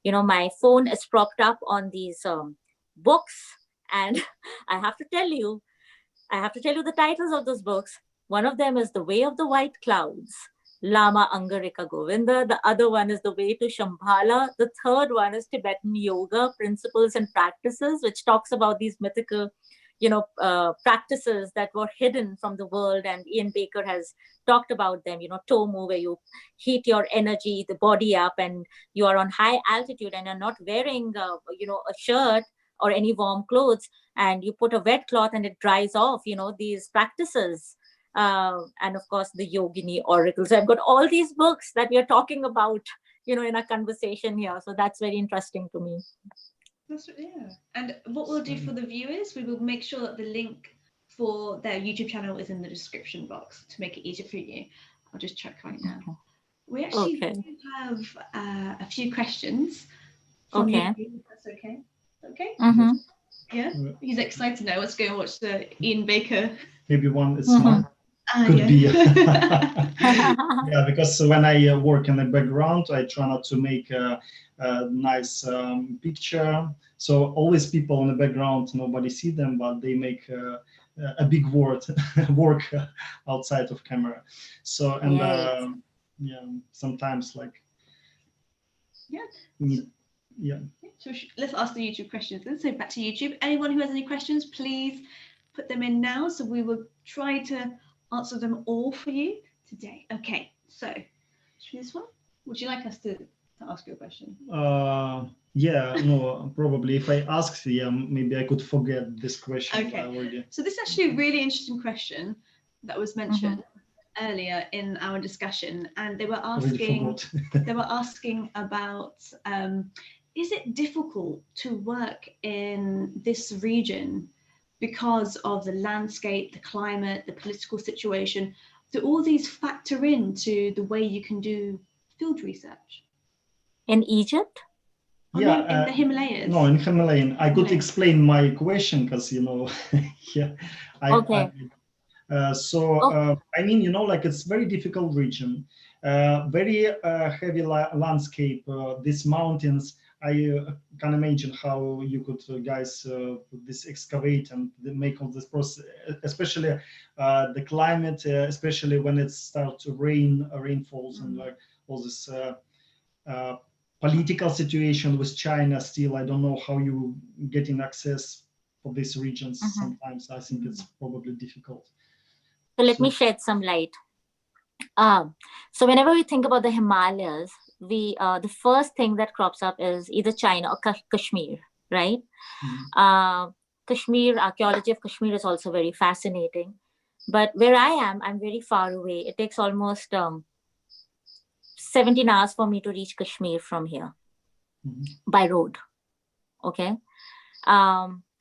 my phone is propped up on these books. And I have to tell you the titles of those books. One of them is The Way of the White Clouds, Lama Angarika Govinda. The other one is The Way to Shambhala. The third one is Tibetan Yoga Principles and Practices, which talks about these mythical, practices that were hidden from the world. And Ian Baker has talked about them, Tomu, where you heat your energy, the body up, and you are on high altitude and you're not wearing, a shirt or any warm clothes, and you put a wet cloth and it dries off, these practices. And of course, the Yogini oracles. I've got all these books that we are talking about, in our conversation here. So that's very interesting to me. Yeah. And what we'll do for the viewers, we will make sure that the link for their YouTube channel is in the description box to make it easier for you. I'll just check right now. Okay. We actually do have a few questions from you. That's okay. Okay. Mm-hmm. Yeah. He's excited now. Let's go and watch the Ian Baker. Maybe one is mine. Could be. Yeah, because when I work in the background, I try not to make a nice picture. So always people in the background, nobody see them, but they make a big work outside of camera. So, and yeah, sometimes like. Yeah. So let's ask the YouTube questions then. So back to YouTube. Anyone who has any questions, please put them in now. So we will try to answer them all for you today. Okay, so this one. Would you like us to ask you a question? Yeah, no, probably if I asked, maybe I could forget this question. Okay. So this is actually a really interesting question that was mentioned earlier in our discussion, and they were asking about is it difficult to work in this region because of the landscape, the climate, the political situation? Do all these factor into the way you can do field research? In Egypt? Yeah, in the Himalayas. No, in Himalayan. I could explain my question because, yeah. I mean, like it's very difficult region, very heavy landscape, these mountains. I can imagine how you could guys this excavate and make all this process, especially the climate, especially when it starts to rainfalls and like all this political situation with China. Still, I don't know how you getting access for these regions. Sometimes I think it's probably difficult. So let me shed some light. So whenever we think about the Himalayas, the first thing that crops up is either China or Kashmir, right? Kashmir, archaeology of Kashmir is also very fascinating. But where I am, I'm very far away. It takes almost 17 hours for me to reach Kashmir from here by road. Okay.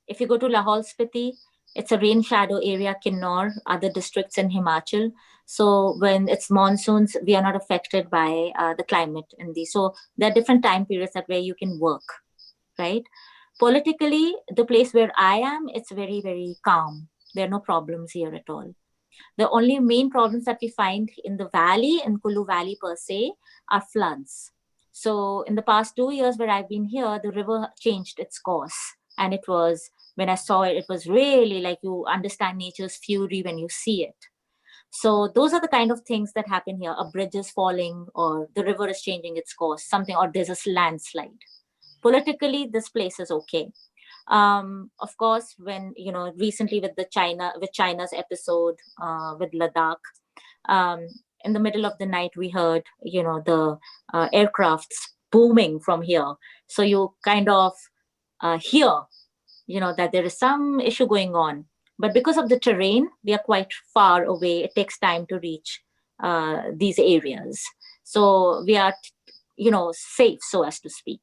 If you go to Lahaul Spiti, it's a rain shadow area, Kinnaur, other districts in Himachal. So when it's monsoons, we are not affected by the climate in these. So there are different time periods that where you can work, right? Politically, the place where I am, it's very, very calm. There are no problems here at all. The only main problems that we find in the valley, in Kullu Valey per se, are floods. So in the past 2 years where I've been here, the river changed its course. And it was, when I saw it, it was really like you understand nature's fury when you see it. So those are the kind of things that happen here. A bridge is falling, or the river is changing its course, something, or there's a landslide. Politically, this place is okay. Of course, when, recently with China's episode with Ladakh, um, in the middle of the night, we heard, the aircrafts booming from here. So you kind of hear, that there is some issue going on. But because of the terrain, we are quite far away. It takes time to reach these areas. So we are, safe, so as to speak.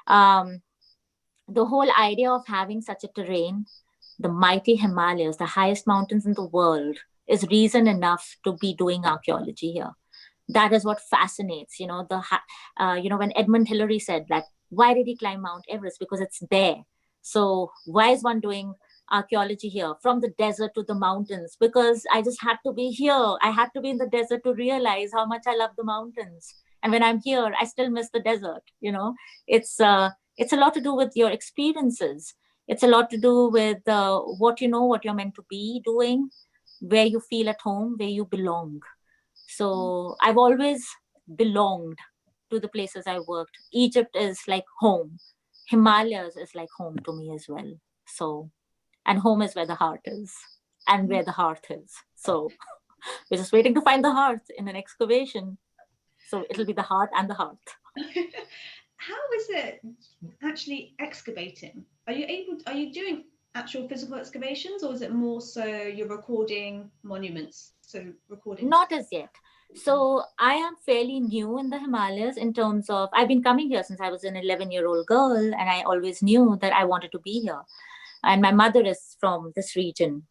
The whole idea of having such a terrain, the mighty Himalayas, the highest mountains in the world, is reason enough to be doing archaeology here. That is what fascinates. When Edmund Hillary said that, why did he climb Mount Everest? Because it's there. So why is one doing archaeology here, from the desert to the mountains? Because I just had to be here. I had to be in the desert to realize how much I love the mountains. And when I'm here, I still miss the desert. It's a lot to do with your experiences. It's a lot to do with what you're meant to be doing, where you feel at home, where you belong. So I've always belonged to the places I worked. Egypt is like home. Himalayas is like home to me as well. So, and home is where the heart is, and where the heart is. So we're just waiting to find the heart in an excavation. So it'll be the heart and the heart. How is it actually excavating? Are you doing actual physical excavations, or is it more so you're recording monuments? So recording? Not as yet. So I am fairly new in the Himalayas in terms of, I've been coming here since I was an 11-year-old girl, and I always knew that I wanted to be here. And my mother is from this region.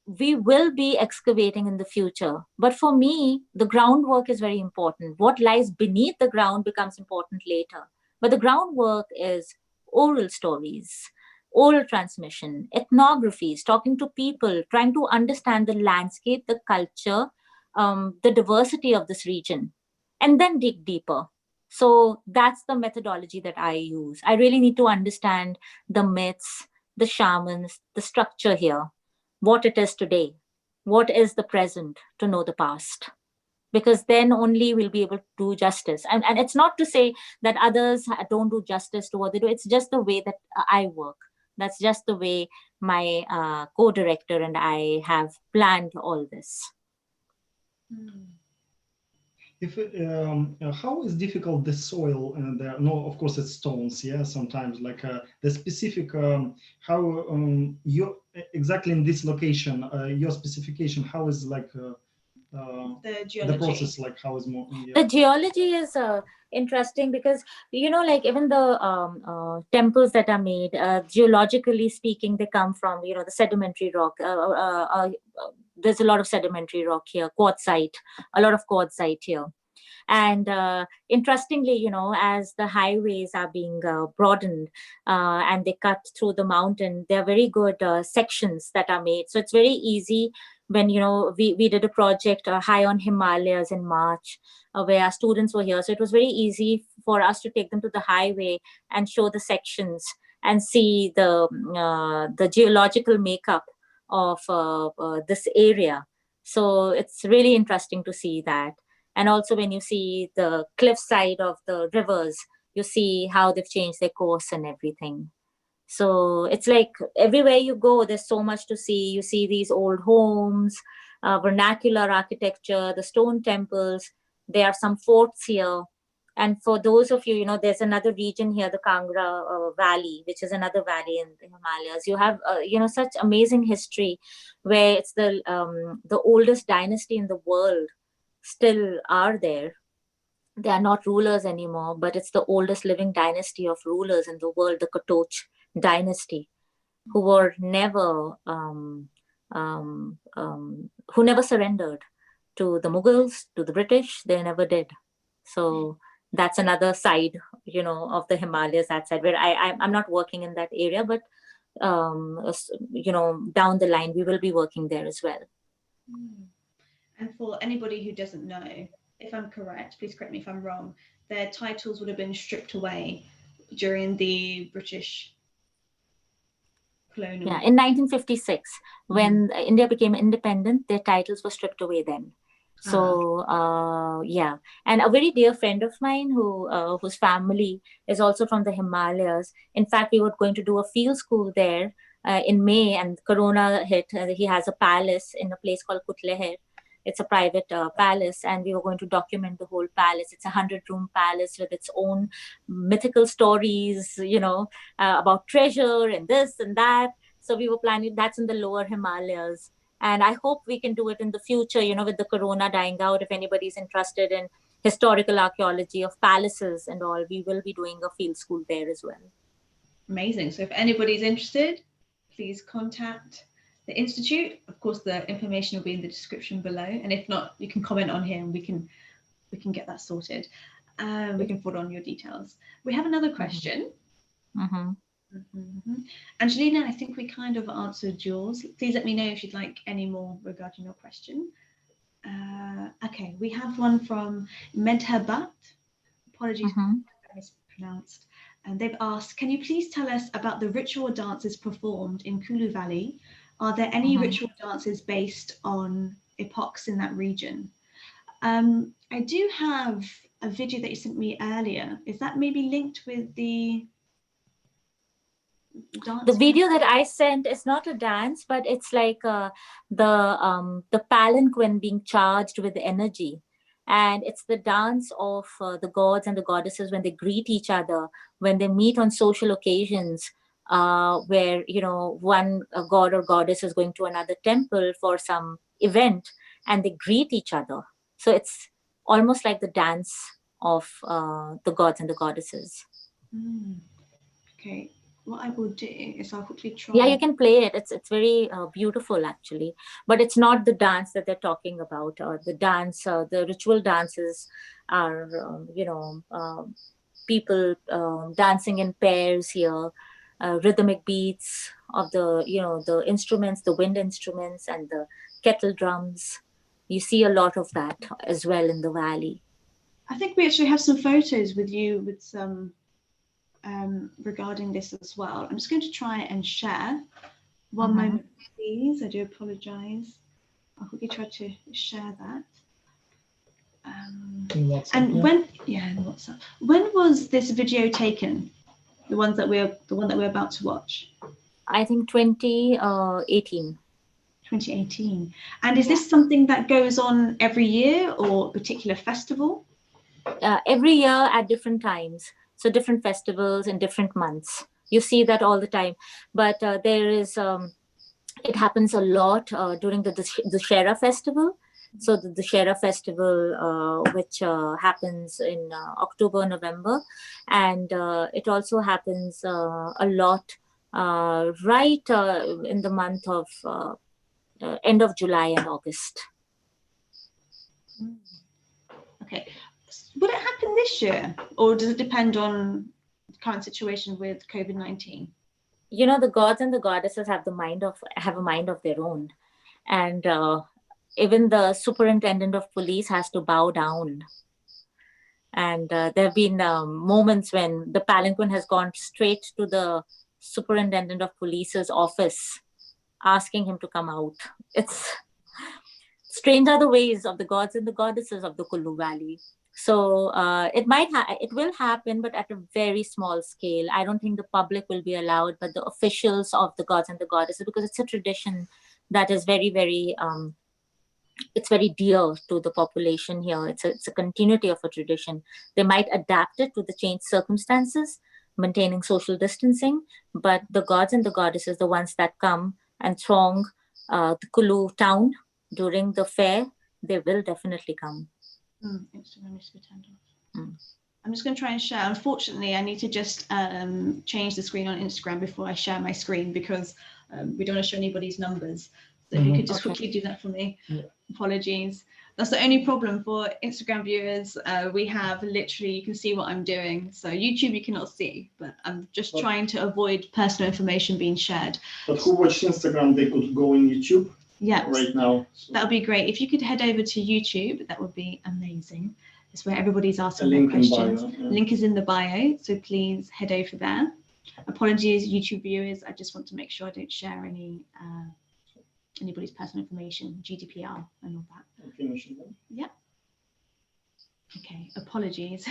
We will be excavating in the future. But for me, the groundwork is very important. What lies beneath the ground becomes important later. But the groundwork is oral stories, oral transmission, ethnographies, talking to people, trying to understand the landscape, the culture, the diversity of this region, and then dig deeper. So that's the methodology that I use. I really need to understand the myths, the shamans, the structure here, what it is today, what is the present, to know the past. Because then only we'll be able to do justice. And it's not to say that others don't do justice to what they do. It's just the way that I work. That's just the way my co-director and I have planned all this. How is difficult the soil and no, of course it's stones, yeah, sometimes like the specific how you exactly in this location, your specification, how is like the geology, the process, like how is more, yeah. The geology is interesting because like even the temples that are made, geologically speaking, they come from the sedimentary rock. There's a lot of sedimentary rock here, quartzite, a lot of quartzite here. And interestingly, as the highways are being broadened and they cut through the mountain, there are very good sections that are made. So it's very easy. When we did a project high on Himalayas in March, where our students were here, so it was very easy for us to take them to the highway and show the sections and see the geological makeup of this area. So it's really interesting to see that. And also when you see the cliffside of the rivers, you see how they've changed their course and everything. So it's like everywhere you go, there's so much to see. You see these old homes, vernacular architecture, the stone temples. There are some forts here. And for those of you, there's another region here, the Kangra Valley, which is another valley in the Himalayas. You have, such amazing history where it's the oldest dynasty in the world still are there. They are not rulers anymore, but it's the oldest living dynasty of rulers in the world, the Katoch dynasty, who were never who never surrendered to the Mughals, to the British. They never did. So that's another side, of the Himalayas, that side where I'm not working in that area, but down the line we will be working there as well. And for anybody who doesn't know, if I'm correct, please correct me if I'm wrong, their titles would have been stripped away during the British colonial. Yeah, in 1956, when India became independent, their titles were stripped away then. So yeah, and a very dear friend of mine whose family is also from the Himalayas. In fact, we were going to do a field school there in May, and Corona hit. He has a palace in a place called Kutleher. It's a private palace, and we were going to document the whole palace. It's a 100-room palace with its own mythical stories, about treasure and this and that. So we were planning, that's in the lower Himalayas. And I hope we can do it in the future, with the Corona dying out. If anybody's interested in historical archaeology of palaces and all, we will be doing a field school there as well. Amazing. So if anybody's interested, please contact the Institute. Of course, the information will be in the description below. And if not, you can comment on here and we can get that sorted. We can forward on your details. We have another question. Angelina, I think we kind of answered yours. Please let me know if you'd like any more regarding your question. Okay, we have one from Medhabat. Apologies if I mispronounced. And they've asked, can you please tell us about the ritual dances performed in Kullu Valey? Are there any ritual dances based on epochs in that region? I do have a video that you sent me earlier. Is that maybe linked with the dance? The video that I sent is not a dance, but it's like the palanquin being charged with energy. And it's the dance of the gods and the goddesses when they greet each other, when they meet on social occasions, where, one god or goddess is going to another temple for some event and they greet each other. So it's almost like the dance of the gods and the goddesses. Okay. What I will do is I'll quickly try. Yeah, you can play it. It's very beautiful, actually. But it's not the dance that they're talking about. The dance, the ritual dances are, people dancing in pairs here, rhythmic beats of the, the instruments, the wind instruments and the kettle drums. You see a lot of that as well in the valley. I think we actually have some photos with you with some regarding this as well. I'm just going to try and share. One moment, please. I do apologize. I'll quickly try to share that. WhatsApp, and in WhatsApp. When was this video taken? The one that we're about to watch. I think 2018. 2018. And is this something that goes on every year or a particular festival? Every year at different times. So different festivals in different months. You see that all the time. But there is, it happens a lot during the Dussehra festival. So the Dussehra festival, which happens in October, November. And it also happens a lot right in the month of end of July and August. Okay. Would it happen this year, or does it depend on the current situation with COVID-19? The gods and the goddesses have a mind of their own, and even the superintendent of police has to bow down. And there have been moments when the palanquin has gone straight to the superintendent of police's office, asking him to come out. It's strange are the ways of the gods and the goddesses of the Kullu Valey. So it will happen, but at a very small scale. I don't think the public will be allowed, but the officials of the gods and the goddesses, because it's a tradition that is very, very, it's very dear to the population here. It's a continuity of a tradition. They might adapt it to the changed circumstances, maintaining social distancing, but the gods and the goddesses, the ones that come and throng the Kulu town during the fair, they will definitely come. Instagram needs to be turned off. I'm just going to try and share. Unfortunately, I need to just change the screen on Instagram before I share my screen, because we don't want to show anybody's numbers. So if you could just quickly do that for me. Apologies. That's the only problem for Instagram viewers. We have literally, you can see what I'm doing. So YouTube you cannot see, but I'm just trying to avoid personal information being shared. But who watched Instagram, they could go in YouTube. Yeah, right now. That would be great. If you could head over to YouTube, that would be amazing. It's where everybody's asking their questions. Link is in the bio, so please head over there. Apologies, YouTube viewers. I just want to make sure I don't share anybody's personal information, GDPR and all that. Yeah. Okay, apologies.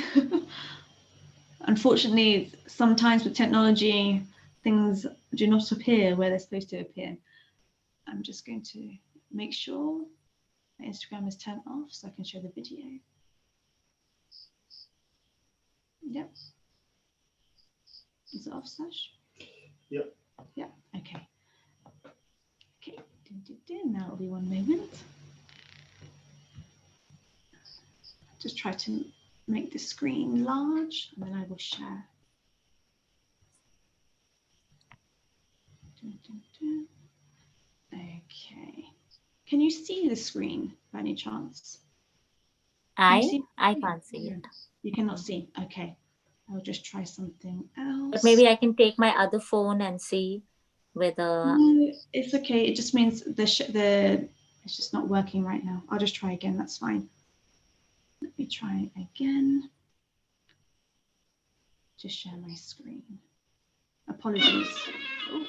Unfortunately, sometimes with technology, things do not appear where they're supposed to appear. I'm just going to make sure my Instagram is turned off so I can show the video. Yep. Is it off, Sash? Yep. Yeah, okay. Okay, now it'll be one moment. Just try to make the screen large and then I will share. Okay. Can you see the screen by any chance? I can't see it. You cannot see. Okay. I'll just try something else. But maybe I can take my other phone and see whether. No, it's okay. It just means it's just not working right now. I'll just try again. That's fine. Let me try again. Just share my screen. Apologies. Oh,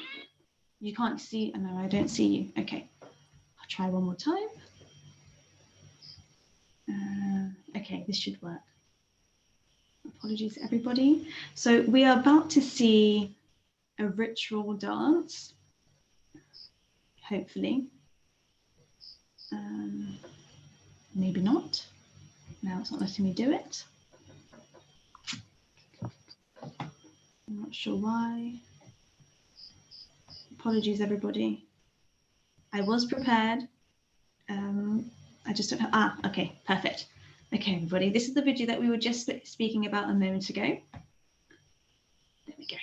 you can't see. No, I don't see you. Okay. I'll try one more time. Okay, this should work. Apologies, everybody. So we are about to see a ritual dance, hopefully. Maybe not. Now it's not letting me do it. I'm not sure why. Apologies, everybody. I was prepared. I just don't have, okay, perfect. Okay, everybody, this is the video that we were just speaking about a moment ago. There we go.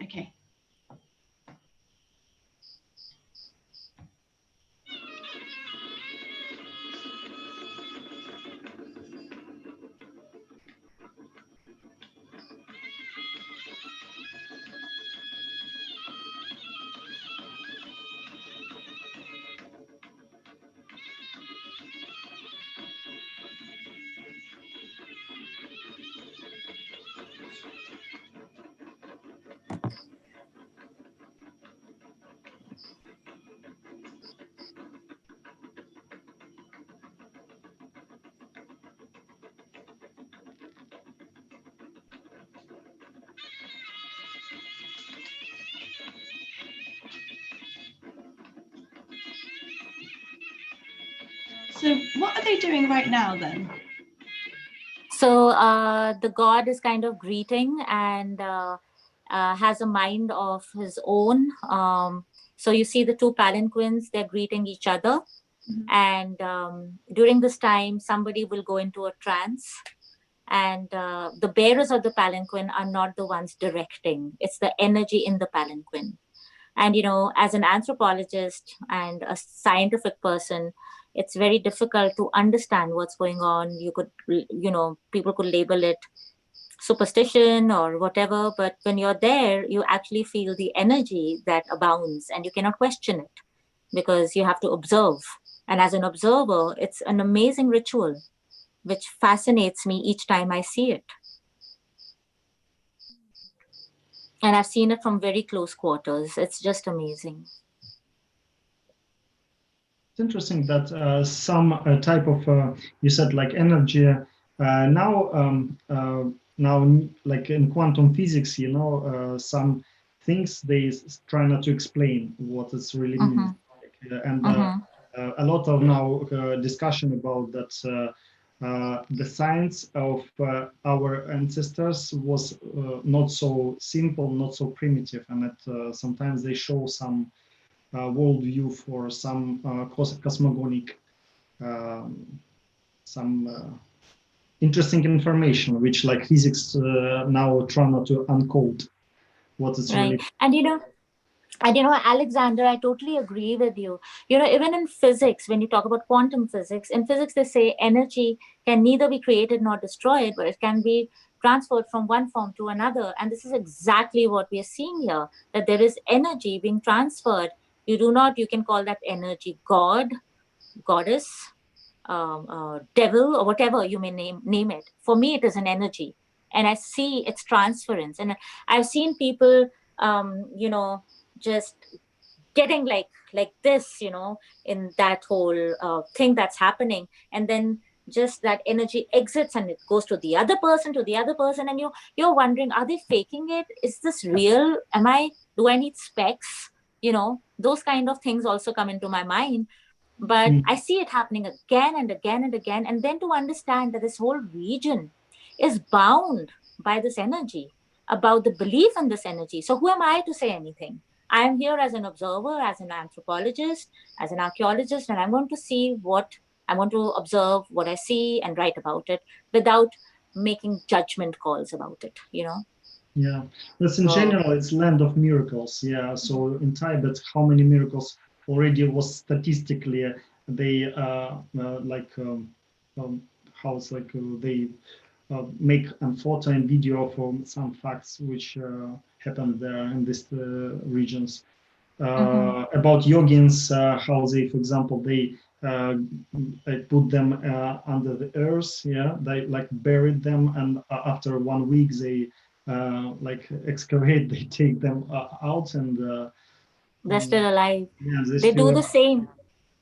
Okay. So what are they doing right now then? So the god is kind of greeting and has a mind of his own. So you see the two palanquins, they're greeting each other. Mm-hmm. And during this time, somebody will go into a trance. And the bearers of the palanquin are not the ones directing. It's the energy in the palanquin. And, you know, as an anthropologist and a scientific person, it's very difficult to understand what's going on. You could, you know, people could label it superstition or whatever, but when you're there, you actually feel the energy that abounds and you cannot question it because you have to observe. And as an observer, it's an amazing ritual, which fascinates me each time I see it. And I've seen it from very close quarters. It's just amazing. It's interesting that some type of, you said like energy, now like in quantum physics, you know, some things they try not to explain what it's really means. And a lot of now discussion about that the science of our ancestors was not so simple, not so primitive, and that sometimes they show some worldview for some cosmogonic, some interesting information, which like physics now try not to uncode what is right. really. And you know, Alexander, I totally agree with you. You know, even in physics, when you talk about quantum physics, in physics, they say energy can neither be created nor destroyed, but it can be transferred from one form to another. And this is exactly what we are seeing here, that there is energy being transferred. You can call that energy God, goddess, devil, or whatever you may name it. For me, it is an energy. and I see its transference. And I've seen people, just getting like this, in that whole thing that's happening, and then just that energy exits and it goes to the other person, and you're wondering, are they faking it? Is this real? Do I need specs? Those kind of things also come into my mind. But I see it happening again and again and again. And then to understand that this whole region is bound by this energy, about the belief in this energy. So who am I to say anything? I am here as an observer, as an anthropologist, as an archaeologist, and I'm going to observe what I see and write about it without making judgment calls about it, Yeah, that's in general, it's land of miracles. Yeah, so in Tibet, how many miracles already was statistically, they they make a photo and video from some facts which happened there in these regions. About yogins, how they, for example, they put them under the earth. Yeah, they like buried them, and after 1 week they excavate. They take them out, and they're still alive. Yeah, They do the same.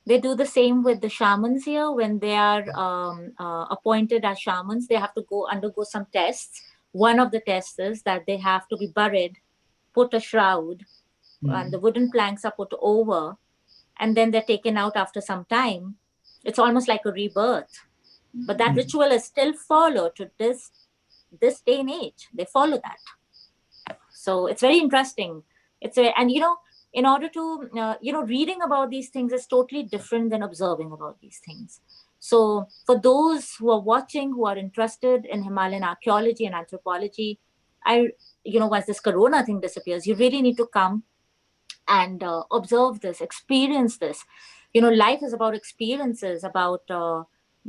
They do the same with the shamans here. When they are appointed as shamans, they have to undergo some tests. One of the tests is that they have to be buried, put a shroud, and the wooden planks are put over, and then they're taken out after some time. It's almost like a rebirth. But that ritual is still followed to this day and age. They follow that. So it's very interesting. In order to, reading about these things is totally different than observing about these things. So for those who are watching, who are interested in Himalayan archaeology and anthropology, once this corona thing disappears, you really need to come and observe this, experience this. Life is about experiences, about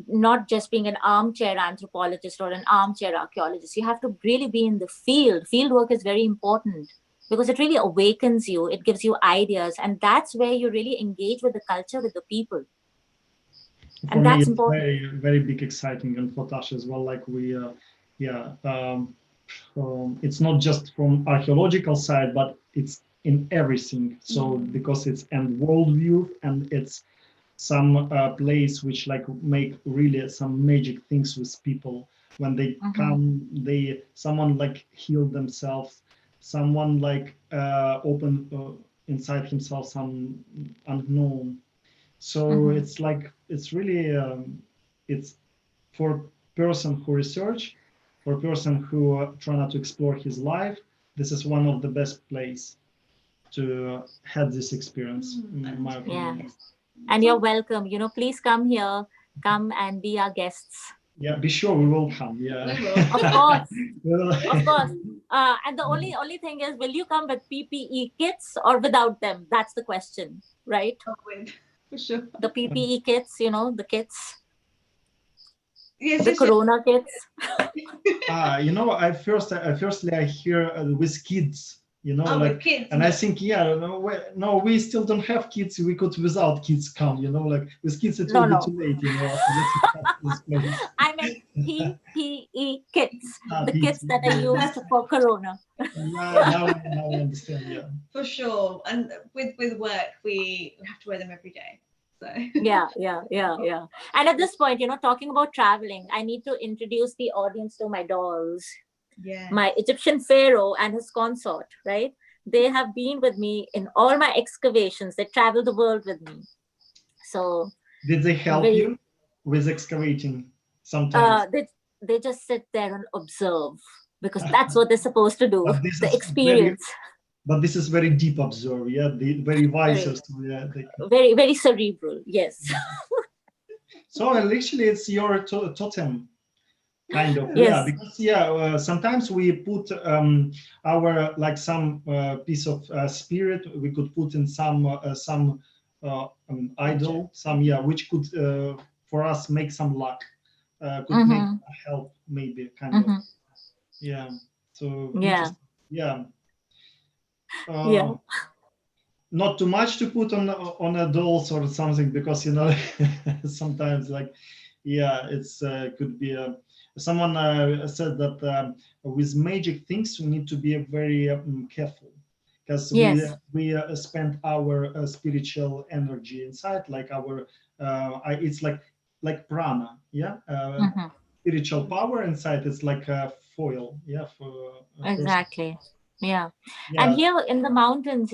not just being an armchair anthropologist or an armchair archaeologist. You have to really be in the field. Field work is very important, because it really awakens you, it gives you ideas, and that's where you really engage with the culture, with the people. For me, it's important. Very, very big, exciting, and for Tasha as well. Like it's not just from archaeological side, but it's in everything. So because it's and worldview, and it's some place which make really some magic things with people when they come. Someone heal themselves. Someone open inside himself some unknown. So it's really it's for a person who research, for a person who try not to explore his life. This is one of the best place to have this experience, in my opinion. Yeah. And you're welcome. Please come here, come and be our guests. Yeah, be sure we will come. Yeah, we will. Of course, of course. And the only thing is, will you come with PPE kits or without them? That's the question, right? With, for sure. The PPE kits, the kits. Yes, the corona kits. I firstly hear with kids. With kids, and I think, no, we still don't have kids. We could without kids come, with kids it will be too late, I meant PPE kits, the kits that are used for corona. Now I understand, yeah. For sure, and with work, we have to wear them every day. So. Yeah. And at this point, talking about traveling, I need to introduce the audience to my dolls. Yeah. My Egyptian pharaoh and his consort, right? They have been with me in all my excavations. They travel the world with me. So did they help you with excavating sometimes? They just sit there and observe, because that's what they're supposed to do. The experience. But this is very deep observe, yeah. Very wise, very, very cerebral, yes. So actually, it's your totem. Kind of, yes. Because sometimes we put our some piece of spirit. We could put in some idol, which could for us make some luck, could make help, maybe kind of, So not too much to put on a dolls or something, because sometimes Yeah, it's could be. Someone said that with magic things we need to be very careful, because Yes. we spend our spiritual energy inside, like our it's like prana, yeah, Hmm. spiritual power inside. It's like a foil, yeah, for a person. Exactly. Yeah. And Yeah, here in the mountains,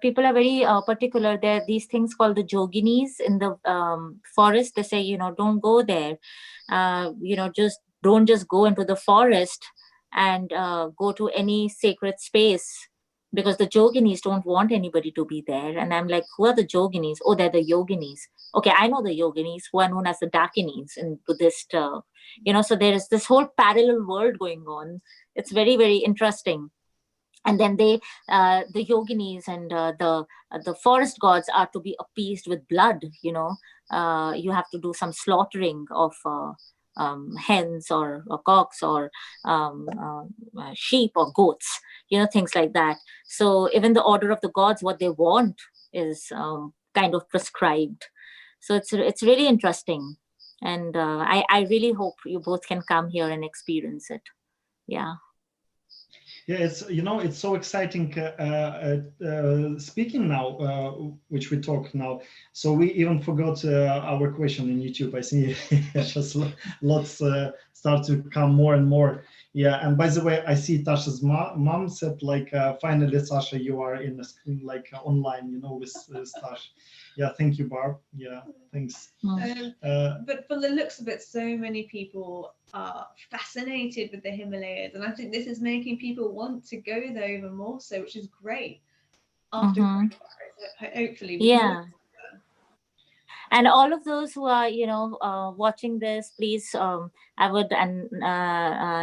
people are very particular. There are these things called the yoginis in the forest. They say, don't go there. Just don't just go into the forest and go to any sacred space, because the yoginis don't want anybody to be there. And I'm like, who are the yoginis? Oh, they're the yoginis. Okay, I know the yoginis who are known as the dakinis in Buddhist. So there is this whole parallel world going on. It's very, very interesting. And then the yoginis and the forest gods are to be appeased with blood. You have to do some slaughtering of hens or cocks or sheep or goats, things like that. So even the order of the gods, what they want is kind of prescribed. So it's really interesting. And I really hope you both can come here and experience it. Yeah. yeah, it's so exciting. Speaking now, which we talk now, so we even forgot our question in YouTube. I see just lots start to come more and more. Yeah, and by the way, I see Tasha's mom said like, finally, Sasha, you are in the screen, like online, with Tasha. Yeah, thank you, Barb. Yeah, thanks. But from the looks of it, so many people are fascinated with the Himalayas, and I think this is making people want to go there even more so, which is great. After hopefully we can Yeah. And all of those who are, watching this, please, I would, and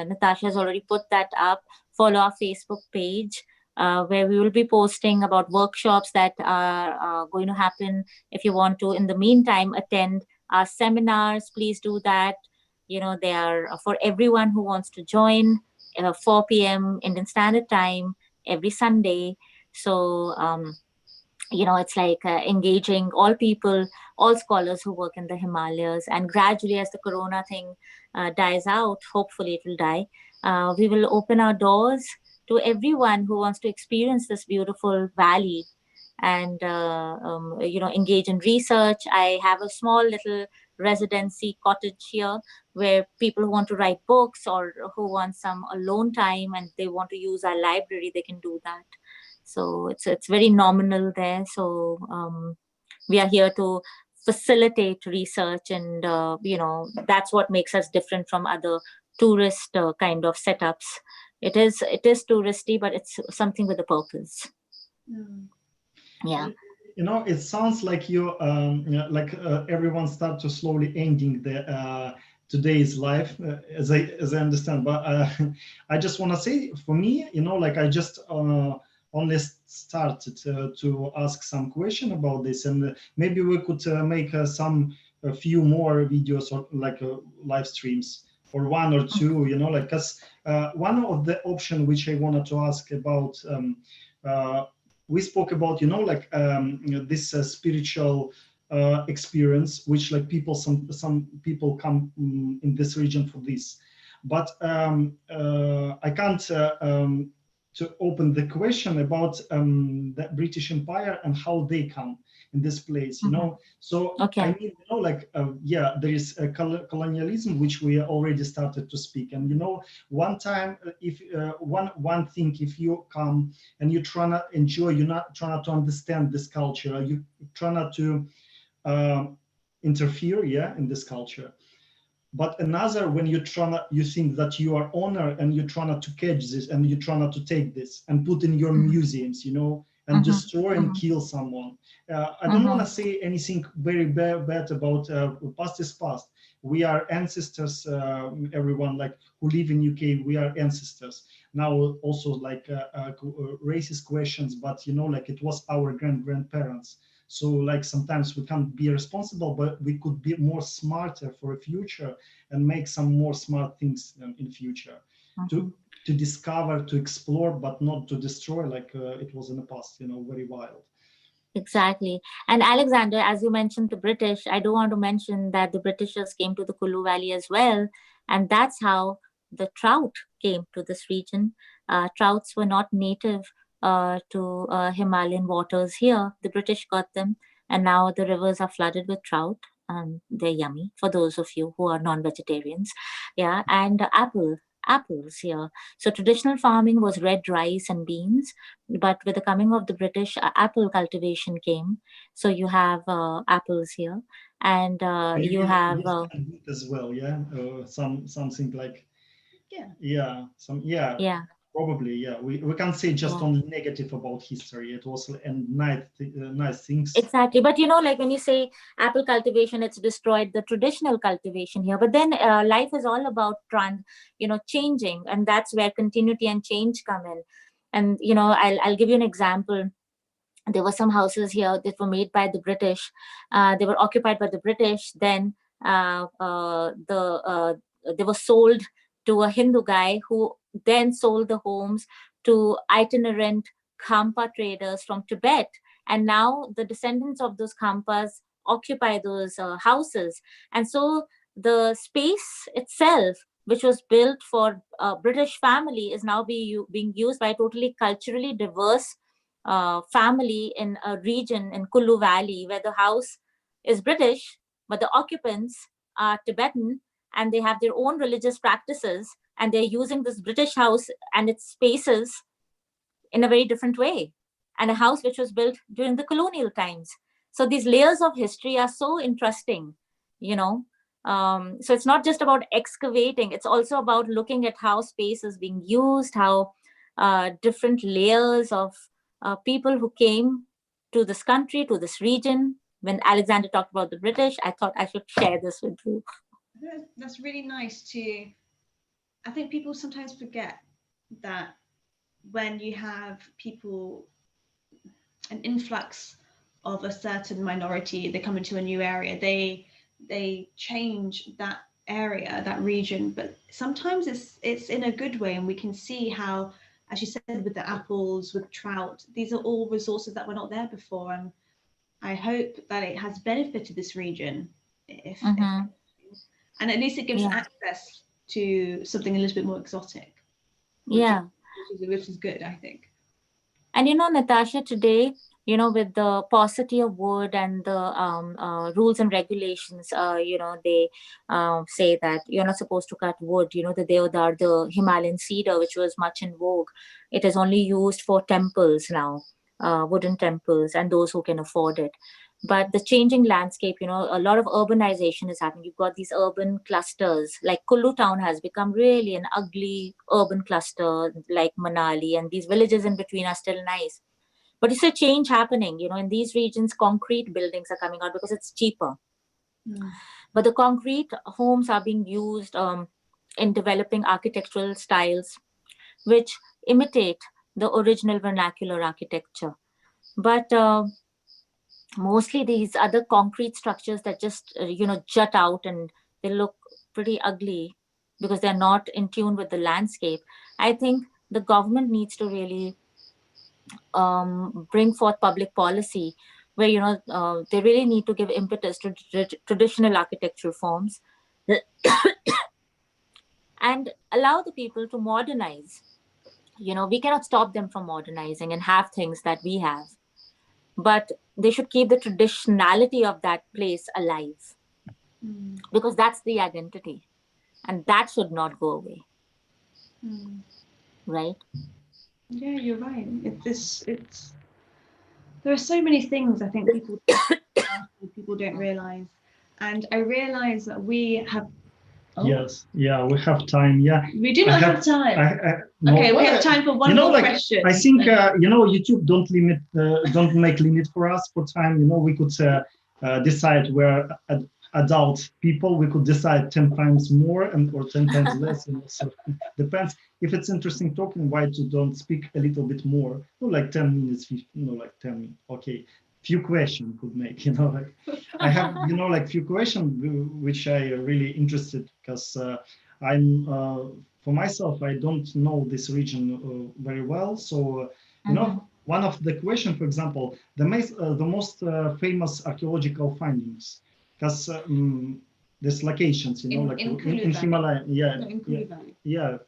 Natasha has already put that up, follow our Facebook page, where we will be posting about workshops that are going to happen. If you want to, in the meantime, attend our seminars, please do that. They are for everyone who wants to join, 4 p.m. Indian Standard Time, every Sunday. So, it's like engaging all people, all scholars who work in the Himalayas. And gradually, as the corona thing dies out, hopefully it will die, we will open our doors to everyone who wants to experience this beautiful valley and engage in research. I have a small little residency cottage here where people who want to write books or who want some alone time and they want to use our library, they can do that. So it's very nominal there. So we are here to facilitate research, and that's what makes us different from other tourist kind of setups. It is touristy, but it's something with a purpose. Yeah. It sounds like like everyone start to slowly ending the today's life, as I understand. But I just want to say, for me, like I just only started to ask some question about this, and maybe we could make a few more videos or like live streams, or one or two, like, because one of the option which I wanted to ask about. We spoke about, like this spiritual experience, which like some people come in this region for this, but I can't to open the question about the British Empire and how they come in this place, So Okay. I mean, like yeah, there is a colonialism which we already started to speak, and one time, if one thing, if you come and you try to enjoy, you're not trying to understand this culture, you try not to interfere, yeah, in this culture. But another, when you think that you are honor and you try not to catch this and you try not to take this and put in your museums, and destroy and kill someone. I don't want to say anything very bad about past is past. We are ancestors, everyone like who live in UK, we are ancestors. Now also like racist questions, but like it was our grandparents. So like sometimes we can't be responsible, but we could be more smarter for the future and make some more smart things in future to discover, to explore, but not to destroy like it was in the past, very wild. Exactly. And Alexander, as you mentioned the British, I do want to mention that the Britishers came to the Kullu Valley as well. And that's how the trout came to this region. Trouts were not native to Himalayan waters here. The British got them, and now the rivers are flooded with trout. They're yummy for those of you who are non-vegetarians. Yeah, and apples here. So traditional farming was red rice and beans, but with the coming of the British, apple cultivation came. So you have apples here, and You you mean have wheat as well, yeah? Something like, Yeah. yeah, yeah, probably, yeah. We can't say just yeah. only negative about history. It was and nice things. Exactly. But like when you say apple cultivation, it's destroyed the traditional cultivation here. But then life is all about changing. And that's where continuity and change come in. And, I'll give you an example. There were some houses here that were made by the British. They were occupied by the British. Then they were sold to a Hindu guy who then sold the homes to itinerant Khampa traders from Tibet. And now the descendants of those Khampas occupy those houses. And so the space itself, which was built for a British family, is now being used by a totally culturally diverse family in a region in Kullu Valley where the house is British, but the occupants are Tibetan and they have their own religious practices and they're using this British house and its spaces in a very different way, and a house which was built during the colonial times. So these layers of history are so interesting, you know. So it's not just about excavating, it's also about looking at how space is being used, how different layers of people who came to this country, to this region. When Alexander talked about the British, I thought I should share this with you. That's really nice to. I think people sometimes forget that when you have people, an influx of a certain minority, they come into a new area, they change that area, that region, but sometimes it's in a good way, and we can see how, as you said, with the apples, with trout, these are all resources that were not there before, and I hope that it has benefited this region, if Mm-hmm. and at least it gives Yeah. access to something a little bit more exotic, which Yeah. which is good, I think. And Natasha, today, with the paucity of wood and the rules and regulations, they say that you're not supposed to cut wood. The deodar, the Himalayan cedar, which was much in vogue, it is only used for temples now, wooden temples, and those who can afford it. But the changing landscape, a lot of urbanization is happening. You've got these urban clusters, like Kullu town has become really an ugly urban cluster, like Manali, and these villages in between are still nice. But it's a change happening, in these regions, concrete buildings are coming out because it's cheaper. Mm. But the concrete homes are being used in developing architectural styles which imitate the original vernacular architecture. But mostly these other concrete structures that just jut out and they look pretty ugly because they're not in tune with the landscape. I think the government needs to really bring forth public policy where they really need to give impetus to traditional architectural forms and allow the people to modernize. We cannot stop them from modernizing and have things that we have, but they should keep the traditionality of that place alive Mm. because that's the identity and that should not go away. Mm. Right. Yeah, you're right. It's there are so many things I think people don't realize, and I realize that we have. Oh, Yes, yeah, we have time. Yeah, we do not have time. no, Okay, we have time for one more question. I think YouTube don't make limit for us for time. We could decide where adult people we could decide 10 times more or 10 times less. So depends if it's interesting talking. Why you don't speak a little bit more? Like 10 minutes. Like 10 minutes. Okay. Few questions could make, like I have, like few questions which I really interested because I'm for myself, I don't know this region very well. So, one of the question, for example, the most famous archaeological findings, because there's locations, you know, like in Himalaya, yeah, no, in Kullu Valey. Yeah.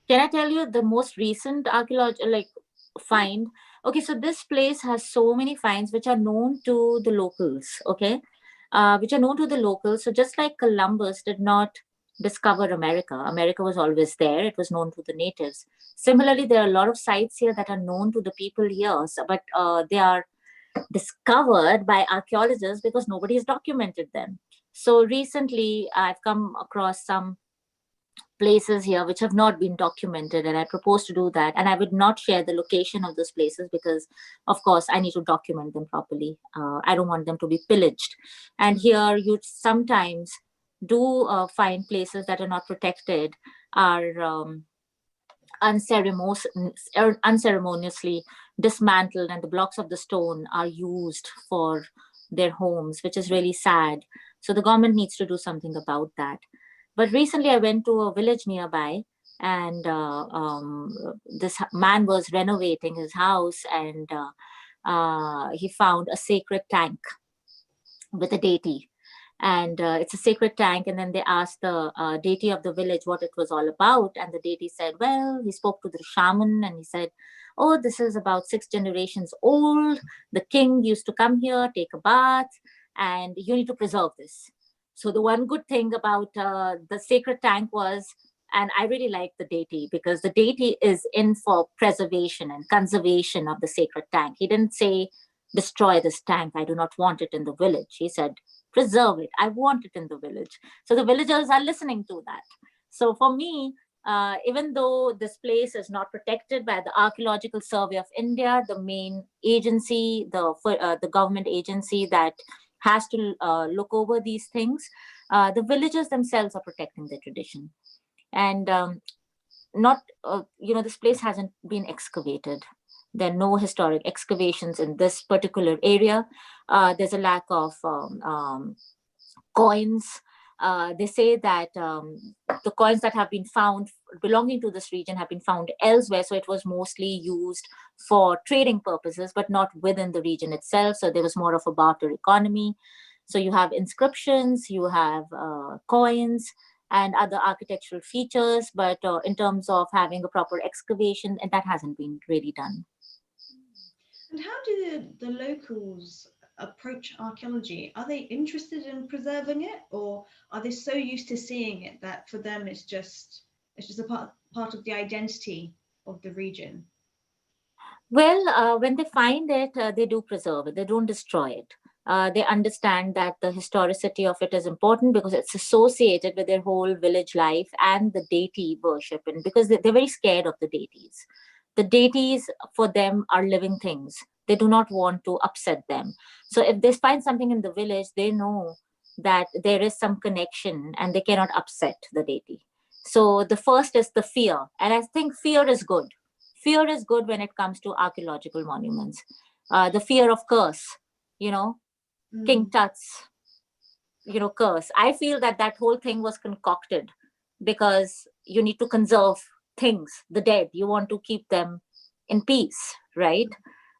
Can I tell you the most recent archaeological find? Okay, so this place has so many finds which are known to the locals. Okay, which are known to the locals. So just like Columbus did not discover America, America was always there. It was known to the natives. Similarly, there are a lot of sites here that are known to the people here, but they are discovered by archaeologists because nobody has documented them. So recently, I've come across some places here which have not been documented, and I propose to do that. And I would not share the location of those places because, of course, I need to document them properly. I don't want them to be pillaged. And here you sometimes do find places that are not protected are unceremoniously dismantled, and the blocks of the stone are used for their homes, which is really sad. So the government needs to do something about that. But recently I went to a village nearby, and this man was renovating his house, and he found a sacred tank with a deity. And it's a sacred tank. And then they asked the deity of the village what it was all about. And the deity said, well, he spoke to the shaman and he said, oh, this is about 6 generations old. The king used to come here, take a bath, and you need to preserve this. So the one good thing about the sacred tank was, and I really like the deity because the deity is in for preservation and conservation of the sacred tank. He didn't say, destroy this tank. I do not want it in the village. He said, preserve it. I want it in the village. So the villagers are listening to that. So for me, even though this place is not protected by the Archaeological Survey of India, the main agency, the government agency that has to look over these things, the villagers themselves are protecting their tradition. And this place hasn't been excavated. There are no historic excavations in this particular area. There's a lack of coins. They say that the coins that have been found belonging to this region have been found elsewhere. So it was mostly used for trading purposes, but not within the region itself. So there was more of a barter economy. So you have inscriptions, you have coins, and other architectural features, but in terms of having a proper excavation, and that hasn't been really done. And how do the locals approach archaeology? Are they interested in preserving it, or are they so used to seeing it that for them it's just a part of the identity of the region? Well, when they find it, they do preserve it. They don't destroy it. They understand that the historicity of it is important because it's associated with their whole village life and the deity worship, and because they're very scared of the deities. The deities for them are living things. They do not want to upset them. So if they find something in the village, they know that there is some connection and they cannot upset the deity. So the first is the fear. And I think fear is good. Fear is good when it comes to archaeological monuments. The fear of curse, King Tut's, curse. I feel that whole thing was concocted because you need to conserve things, the dead. You want to keep them in peace, right?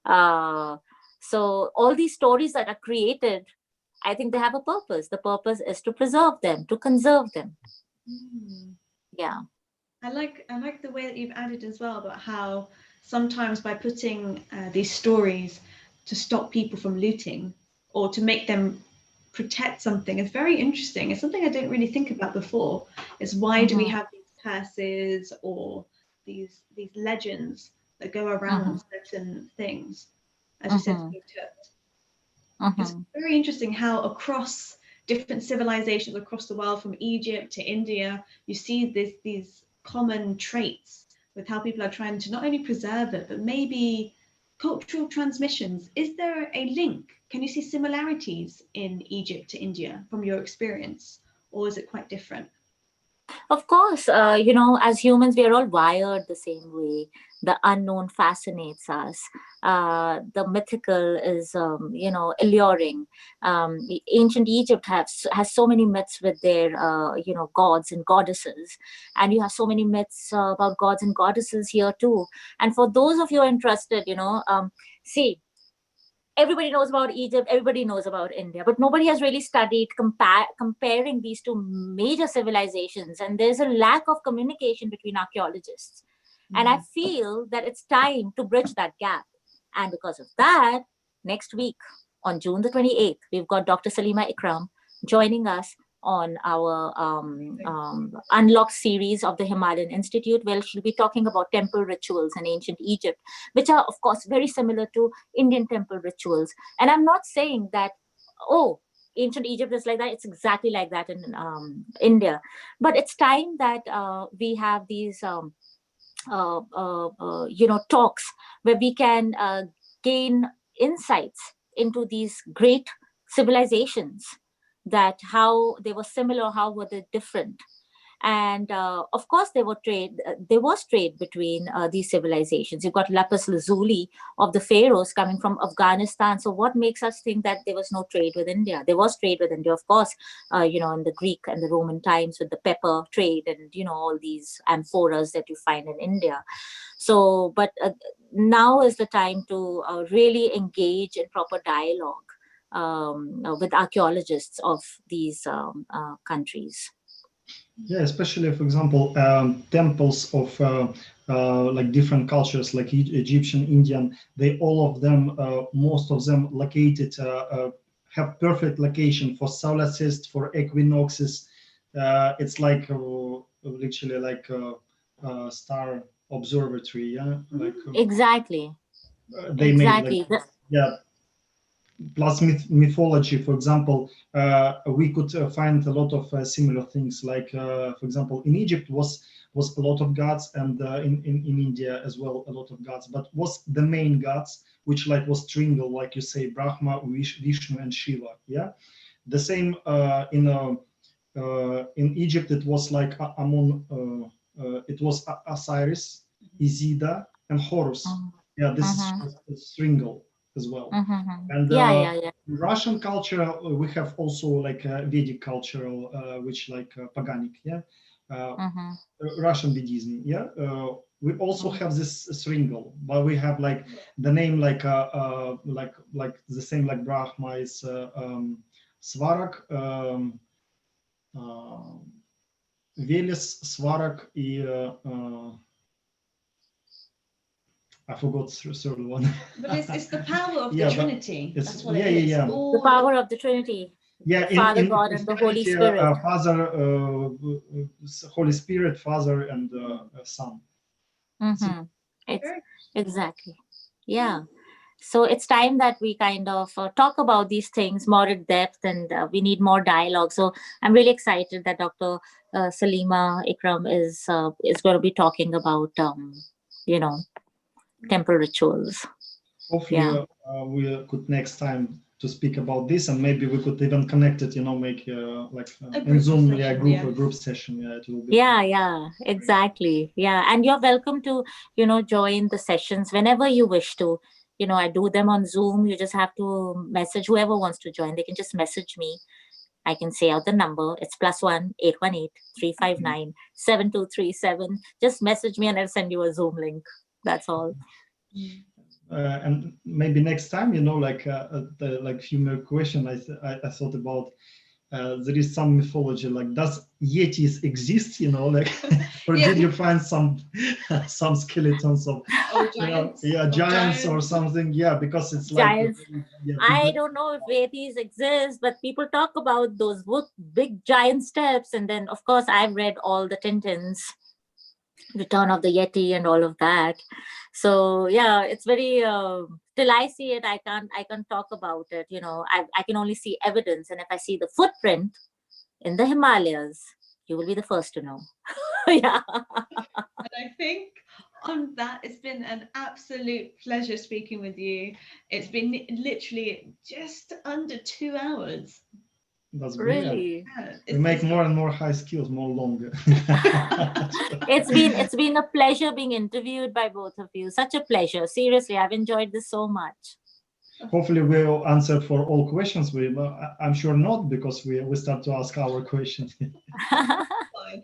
So all these stories that are created, I think they have a purpose. The purpose is to preserve them, to conserve them. Yeah. I like the way that you've added as well about how sometimes by putting these stories to stop people from looting or to make them protect something is very interesting. It's something I didn't really think about before. Is why do we have these curses or these legends that go around certain things? As you said, it's very interesting how across different civilizations across the world, from Egypt to India, you see these common traits with how people are trying to not only preserve it, but maybe cultural transmissions. Is there a link? Can you see similarities in Egypt to India from your experience, or is it quite different? Of course, as humans, we are all wired the same way. The unknown fascinates us. The mythical is, alluring. Ancient Egypt has so many myths with their, gods and goddesses. And you have so many myths about gods and goddesses here too. And for those of you interested, see, everybody knows about Egypt, everybody knows about India, but nobody has really studied comparing these two major civilizations. And there's a lack of communication between archaeologists. And I feel that it's time to bridge that gap. And because of that, next week on June the 28th, we've got Dr. Salima Ikram joining us on our Unlocked series of the Himalayan Institute, where she'll be talking about temple rituals in ancient Egypt, which are, of course, very similar to Indian temple rituals. And I'm not saying that, ancient Egypt is like that. It's exactly like that in India. But it's time that we have these, talks where we can gain insights into these great civilizations, that how they were similar, how were they different. And of course, there was trade between these civilizations. You've got lapis lazuli of the pharaohs coming from Afghanistan. So what makes us think that there was no trade with India? There was trade with India, of course, in the Greek and the Roman times with the pepper trade and, all these amphoras that you find in India. So, but now is the time to really engage in proper dialogue with archaeologists of these countries. Yeah, especially, for example, temples of like different cultures, like Egyptian, Indian, they all of them, most of them located, have perfect location for solstices, for equinoxes. It's like literally like a star observatory, yeah. Like exactly. They exactly. made like, yeah. Plus mythology, for example, we could find a lot of similar things. Like, for example, in Egypt was a lot of gods, and in India as well a lot of gods. But was the main gods, which like was triangle, like you say, Brahma, Vishnu, and Shiva. Yeah, the same in Egypt. It was like Amon. It was Osiris, Isidra, and Horus. Yeah, this is triangle as well. And Russian culture, we have also like Vedic cultural, which like paganic, yeah, Russian Buddhism, yeah. We also have this triangle, but we have like the name like the same like Brahma is Svarak, Veles, Svarak, I forgot the third one. But it's the power of the Trinity. That's what it is. Yeah. The power of the Trinity. Yeah, Father, God, and the Holy Spirit. Father, Holy Spirit, Father, and Son. Exactly. Yeah. So it's time that we kind of talk about these things more in depth, and we need more dialogue. So I'm really excited that Dr. Salima Ikram is going to be talking about, temple rituals. Hopefully, we could next time to speak about this, and maybe we could even connect it. Make like in Zoom, session, a group session. Yeah, it will be. Yeah, exactly. Yeah, and you're welcome to join the sessions whenever you wish to. I do them on Zoom. You just have to message whoever wants to join. They can just message me. I can say out the number. It's +1 818 359 7237. Just message me and I'll send you a Zoom link. That's all. And maybe next time, like few more question. I thought about. There is some mythology, like does Yetis exist? Like, or did you find some skeletons of giants? Giants or something? Yeah, because it's giants. Like I don't know if Yetis exist, but people talk about those big giant steps, and then of course I've read all the Tintins, Return of the Yeti, and all of that. So yeah, it's very. Till I see it, I can't talk about it. I can only see evidence, and if I see the footprint in the Himalayas, you will be the first to know. Yeah. And I think on that, it's been an absolute pleasure speaking with you. It's been literally just under 2 hours. That's brilliant. Really. We make more and more high skills, more longer. It's been a pleasure being interviewed by both of you. Such a pleasure. Seriously, I've enjoyed this so much. Hopefully we'll answer for all questions. I'm sure not, because we start to ask our questions.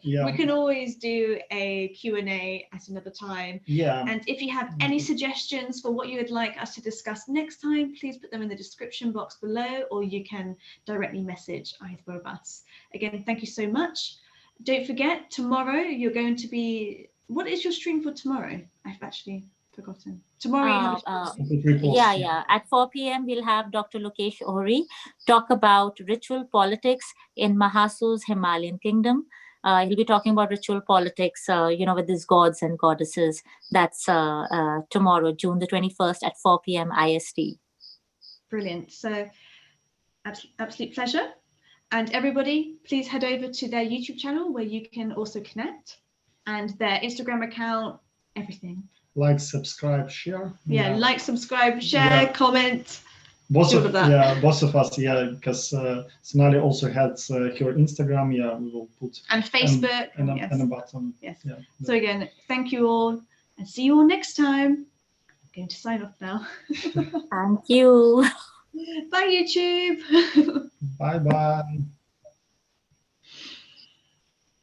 Yeah. We can always do a Q&A at another time. Yeah. And if you have any suggestions for what you would like us to discuss next time, please put them in the description box below, or you can directly message either of us. Again, thank you so much. Don't forget, tomorrow you're going to be... What is your stream for tomorrow? I've actually forgotten. Tomorrow you have yeah. At 4 p.m. we'll have Dr. Lokesh Ohri talk about ritual politics in Mahasu's Himalayan kingdom. He'll be talking about ritual politics, with his gods and goddesses. That's tomorrow, June the 21st at 4 p.m. IST. Brilliant. So absolute pleasure. And everybody, please head over to their YouTube channel where you can also connect, and their Instagram account, everything. Like, subscribe, share. Yeah, like, subscribe, share, comment. Both of us, because Sonali also has her Instagram. Yeah, we will put and Facebook and a button. Yes. Yeah. So again, thank you all, and see you all next time. I'm going to sign off now. Thank you. Bye, YouTube. Bye.